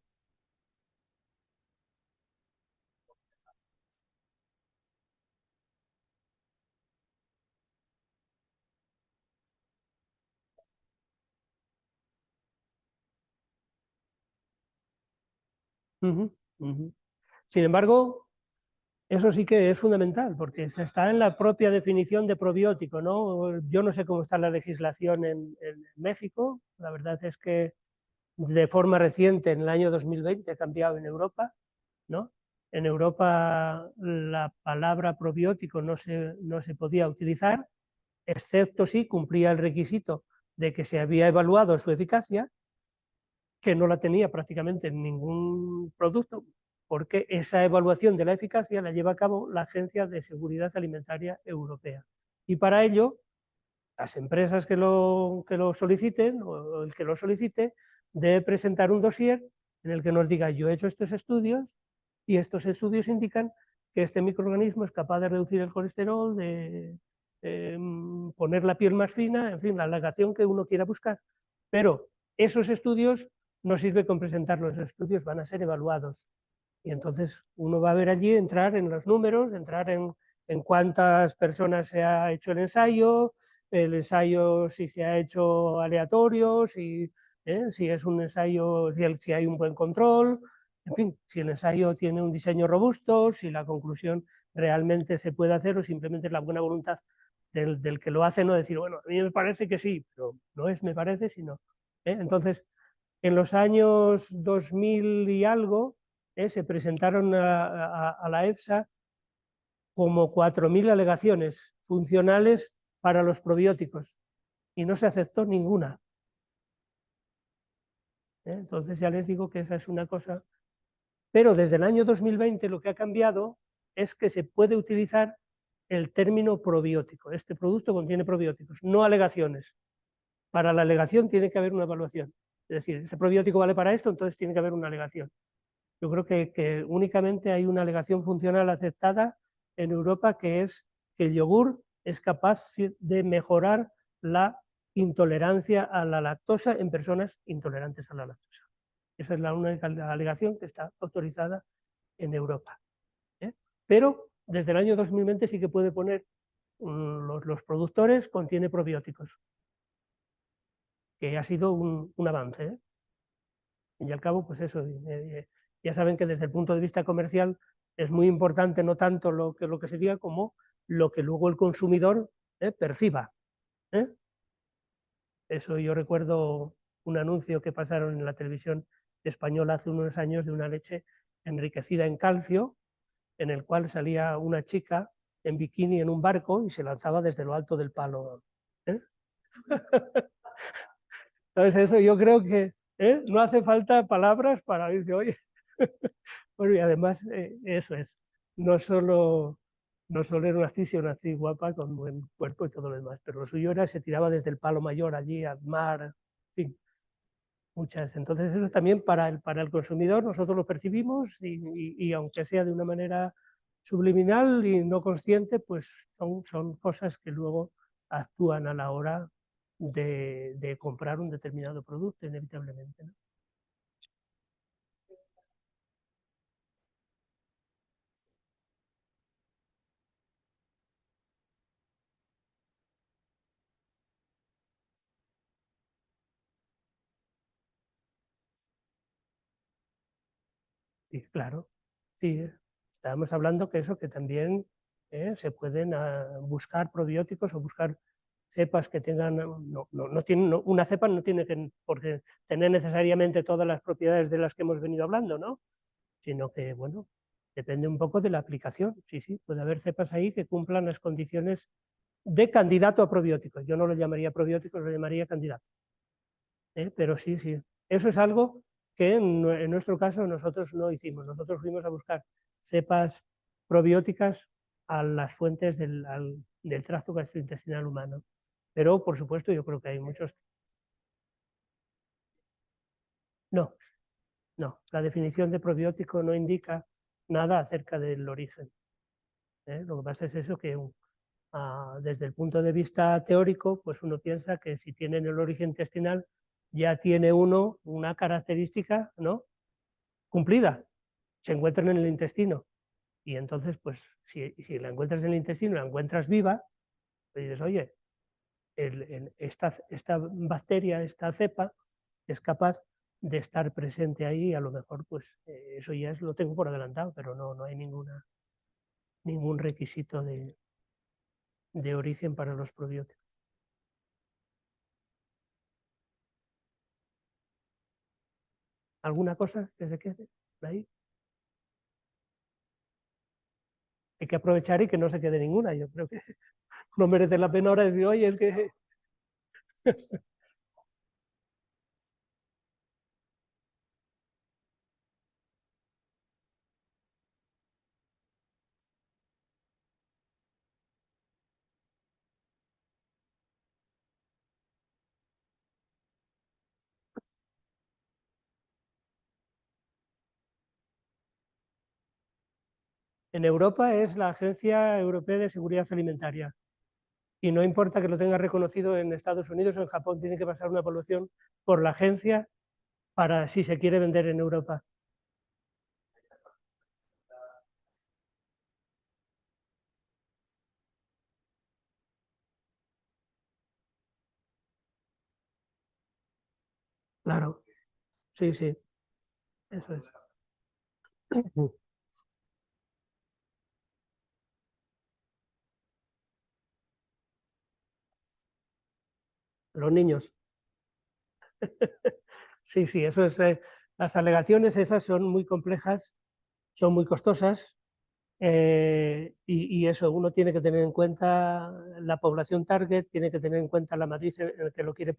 Sin embargo, eso sí que es fundamental, porque se está en la propia definición de probiótico, ¿no? Yo no sé cómo está la legislación en México, la verdad es que de forma reciente, en el año 2020, ha cambiado en Europa, ¿no? En Europa la palabra probiótico no se podía utilizar, excepto si cumplía el requisito de que se había evaluado su eficacia, que no la tenía prácticamente en ningún producto, porque esa evaluación de la eficacia la lleva a cabo la Agencia de Seguridad Alimentaria Europea. Y para ello, las empresas que lo soliciten, o el que lo solicite, debe presentar un dossier en el que nos diga: yo he hecho estos estudios y estos estudios indican que este microorganismo es capaz de reducir el colesterol, de poner la piel más fina, en fin, la alegación que uno quiera buscar. Pero esos estudios no sirve con presentarlos, los estudios van a ser evaluados. Y entonces uno va a ver allí, entrar en los números, entrar en cuántas personas se ha hecho el ensayo si se ha hecho aleatorio, si es un ensayo, si hay un buen control, en fin, si el ensayo tiene un diseño robusto, si la conclusión realmente se puede hacer o simplemente es la buena voluntad del que lo hace, no decir, bueno, a mí me parece que sí, pero no es me parece, sino. Entonces, en los años 2000 y algo, se presentaron a la EFSA como 4000 alegaciones funcionales para los probióticos y no se aceptó ninguna. Entonces ya les digo que esa es una cosa. Pero desde el año 2020 lo que ha cambiado es que se puede utilizar el término probiótico. Este producto contiene probióticos, no alegaciones. Para la alegación tiene que haber una evaluación. Es decir, ese probiótico vale para esto, entonces tiene que haber una alegación. Yo creo que únicamente hay una alegación funcional aceptada en Europa, que es que el yogur es capaz de mejorar la intolerancia a la lactosa en personas intolerantes a la lactosa. Esa es la única alegación que está autorizada en Europa. Pero desde el año 2020 sí que puede poner los productores contiene probióticos, que ha sido un avance. Y al cabo, pues eso, ya saben que desde el punto de vista comercial es muy importante no tanto lo que se diga como lo que luego el consumidor perciba. ¿eh? Eso yo recuerdo un anuncio que pasaron en la televisión española hace unos años de una leche enriquecida en calcio, en el cual salía una chica en bikini en un barco y se lanzaba desde lo alto del palo. ¿eh? Entonces eso yo creo que no hace falta palabras para decir, oye, bueno, y además eso es, no solo, no solo era una actriz guapa con buen cuerpo y todo lo demás, pero lo suyo era, se tiraba desde el palo mayor allí al mar, en fin, muchas. Entonces eso también para el consumidor nosotros lo percibimos y aunque sea de una manera subliminal y no consciente, pues son cosas que luego actúan a la hora de comprar un determinado producto, inevitablemente. ¿no? Sí, claro. Sí, estábamos hablando que eso, que también se pueden buscar probióticos o buscar cepas que tengan, no tienen, una cepa no tiene que porque tener necesariamente todas las propiedades de las que hemos venido hablando, ¿no? Sino que, bueno, depende un poco de la aplicación. Sí, sí, puede haber cepas ahí que cumplan las condiciones de candidato a probiótico. Yo no lo llamaría probiótico, lo llamaría candidato. Pero sí, sí. Eso es algo que en nuestro caso nosotros no hicimos. Nosotros fuimos a buscar cepas probióticas a las fuentes del tracto gastrointestinal humano. Pero, por supuesto, yo creo que hay muchos. No, no, la definición de probiótico no indica nada acerca del origen. Lo que pasa es eso que desde el punto de vista teórico, pues uno piensa que si tienen el origen intestinal ya tiene uno una característica, ¿no?, cumplida, se encuentran en el intestino. Y entonces, pues si la encuentras en el intestino, la encuentras viva, pues dices, oye, esta bacteria, esta cepa, es capaz de estar presente ahí, y a lo mejor pues eso ya lo tengo por adelantado, pero no hay ningún requisito de origen para los probióticos. ¿Alguna cosa que se quede por ahí? Hay que aprovechar y que no se quede ninguna. Yo creo que no merece la pena ahora decir, oye, es que... En Europa es la Agencia Europea de Seguridad Alimentaria. Y no importa que lo tenga reconocido en Estados Unidos o en Japón, tiene que pasar una evaluación por la agencia para si se quiere vender en Europa. Claro, sí, sí, eso es. Los niños. Sí, sí, eso es. Las alegaciones esas son muy complejas, son muy costosas, y eso, uno tiene que tener en cuenta la población target, tiene que tener en cuenta la matriz en la que lo quiere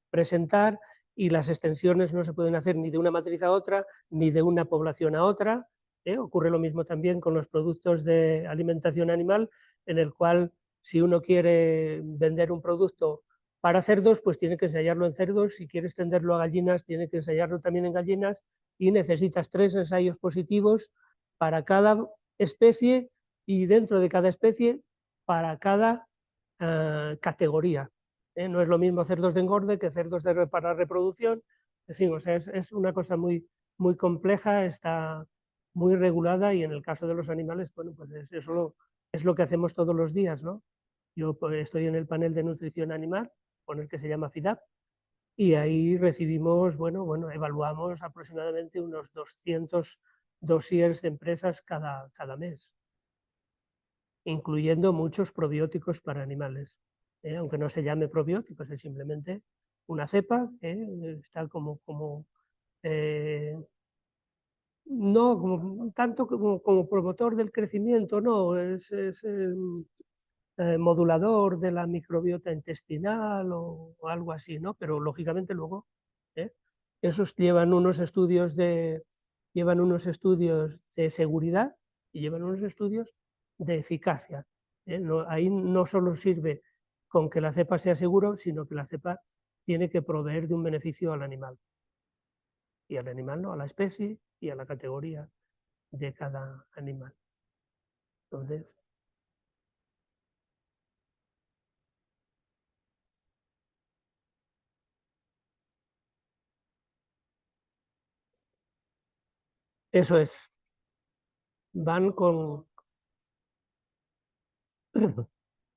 presentar, y las extensiones no se pueden hacer ni de una matriz a otra, ni de una población a otra. Ocurre lo mismo también con los productos de alimentación animal, en el cual si uno quiere vender un producto para cerdos, pues tiene que ensayarlo en cerdos; si quiere extenderlo a gallinas, tiene que ensayarlo también en gallinas, y necesitas 3 ensayos positivos para cada especie, y dentro de cada especie para cada categoría. No es lo mismo cerdos de engorde que cerdos para reproducción. Es decir, o sea, es una cosa muy compleja, está muy regulada, y en el caso de los animales, bueno, pues eso es lo que hacemos todos los días, ¿no? Yo pues, estoy en el panel de nutrición animal, con el que se llama FIDAP, y ahí recibimos, bueno, evaluamos aproximadamente unos 200 dossiers de empresas cada mes, incluyendo muchos probióticos para animales, aunque no se llame probióticos, es simplemente una cepa, está eh, no como, tanto como promotor del crecimiento, no, es modulador de la microbiota intestinal o algo así, ¿no? Pero lógicamente luego ¿eh? Esos llevan unos estudios de seguridad y llevan unos estudios de eficacia. Ahí no solo sirve con que la cepa sea seguro, sino que la cepa tiene que proveer de un beneficio al animal. Y al animal no, a la especie y a la categoría de cada animal. Entonces, eso es. Van con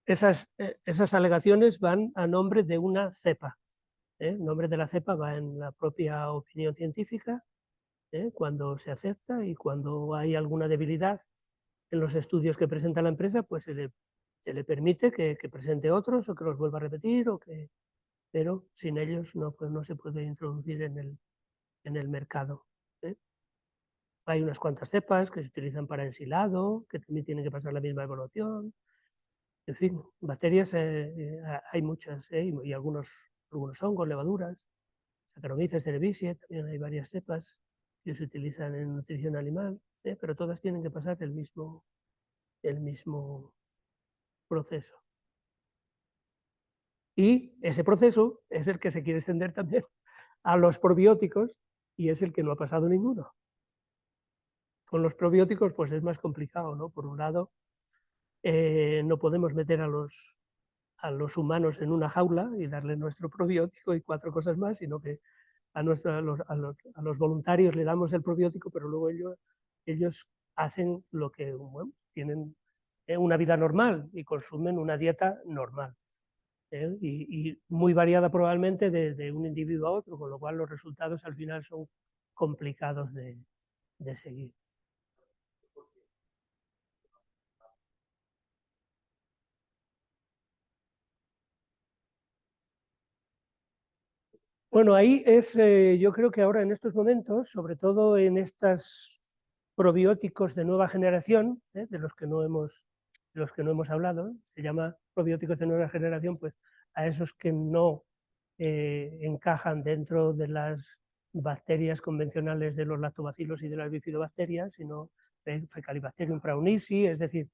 esas alegaciones van a nombre de una cepa. El nombre de la cepa va en la propia opinión científica, cuando se acepta, y cuando hay alguna debilidad en los estudios que presenta la empresa, pues se le permite que presente otros o que los vuelva a repetir, pero sin ellos no, pues no se puede introducir en el mercado. Hay unas cuantas cepas que se utilizan para ensilado, que también tienen que pasar la misma evaluación. En fin, bacterias hay muchas, y algunos hongos, levaduras, Saccharomyces cerevisiae, también hay varias cepas que se utilizan en nutrición animal, pero todas tienen que pasar el mismo proceso. Y ese proceso es el que se quiere extender también a los probióticos, y es el que no ha pasado ninguno. Con los probióticos pues es más complicado, ¿no? Por un lado, no podemos meter a los humanos en una jaula y darle nuestro probiótico y 4 cosas más, sino que a los voluntarios le damos el probiótico, pero luego ellos hacen lo que, bueno, tienen una vida normal y consumen una dieta normal, y muy variada probablemente de un individuo a otro, con lo cual los resultados al final son complicados de seguir. Bueno, ahí es, yo creo que ahora en estos momentos, sobre todo en estos probióticos de nueva generación, de los que no hemos hablado, se llama probióticos de nueva generación, pues a esos que no encajan dentro de las bacterias convencionales de los lactobacilos y de las bifidobacterias, sino de Fecalibacterium praunisi, es decir,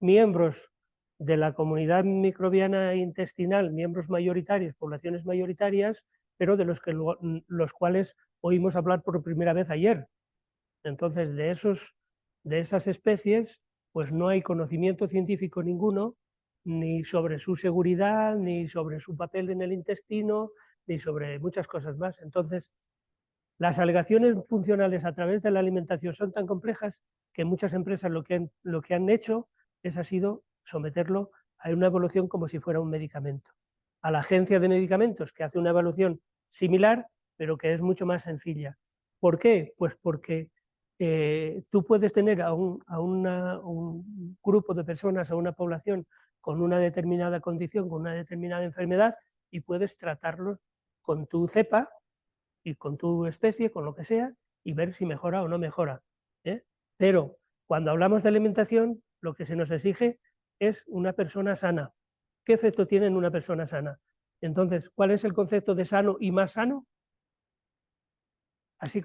miembros de la comunidad microbiana intestinal, miembros mayoritarios, poblaciones mayoritarias, pero de los cuales oímos hablar por primera vez ayer. Entonces, de esas especies, pues no hay conocimiento científico ninguno, ni sobre su seguridad, ni sobre su papel en el intestino, ni sobre muchas cosas más. Entonces, las alegaciones funcionales a través de la alimentación son tan complejas que muchas empresas lo que han hecho ha sido someterlo a una evaluación como si fuera un medicamento. A la agencia de medicamentos, que hace una evaluación similar, pero que es mucho más sencilla. ¿Por qué? Pues porque tú puedes tener a un grupo de personas, a una población con una determinada condición, con una determinada enfermedad, y puedes tratarlo con tu cepa y con tu especie, con lo que sea, y ver si mejora o no mejora. Pero cuando hablamos de alimentación, lo que se nos exige es una persona sana. ¿Qué efecto tiene en una persona sana? Entonces, ¿cuál es el concepto de sano y más sano? Así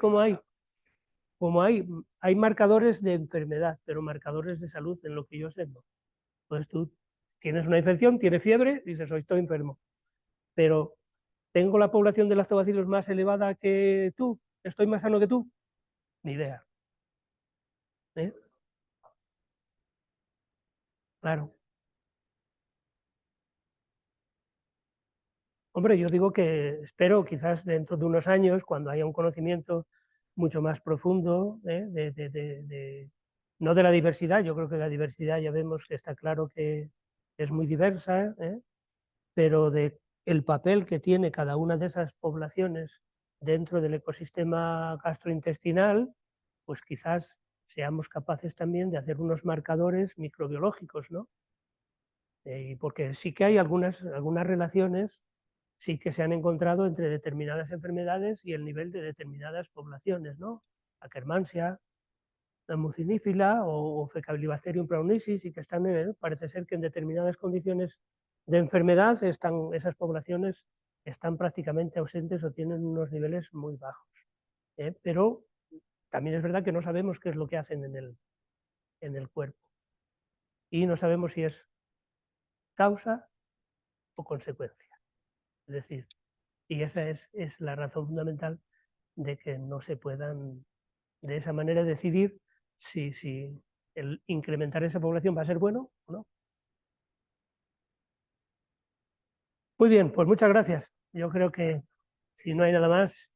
hay marcadores de enfermedad, pero marcadores de salud en lo que yo sé, no. Pues tú tienes una infección, tienes fiebre, dices, hoy estoy enfermo. Pero ¿tengo la población de lactobacilos más elevada que tú? ¿Estoy más sano que tú? Ni idea. ¿Eh? Claro. Hombre, yo digo que espero quizás dentro de unos años, cuando haya un conocimiento mucho más profundo, no de la diversidad, yo creo que la diversidad ya vemos que está claro que es muy diversa, pero de el papel que tiene cada una de esas poblaciones dentro del ecosistema gastrointestinal, pues quizás seamos capaces también de hacer unos marcadores microbiológicos, ¿no? Porque sí que hay algunas relaciones, sí que se han encontrado entre determinadas enfermedades y el nivel de determinadas poblaciones, ¿no? Akkermansia, la mucinífila o Fecalibacterium praunicis, y que están, parece ser que en determinadas condiciones de enfermedad esas poblaciones están prácticamente ausentes o tienen unos niveles muy bajos. Pero también es verdad que no sabemos qué es lo que hacen en el cuerpo y no sabemos si es causa o consecuencia. Es decir, y esa es la razón fundamental de que no se puedan de esa manera decidir si el incrementar esa población va a ser bueno o no. Muy bien, pues muchas gracias. Yo creo que si no hay nada más,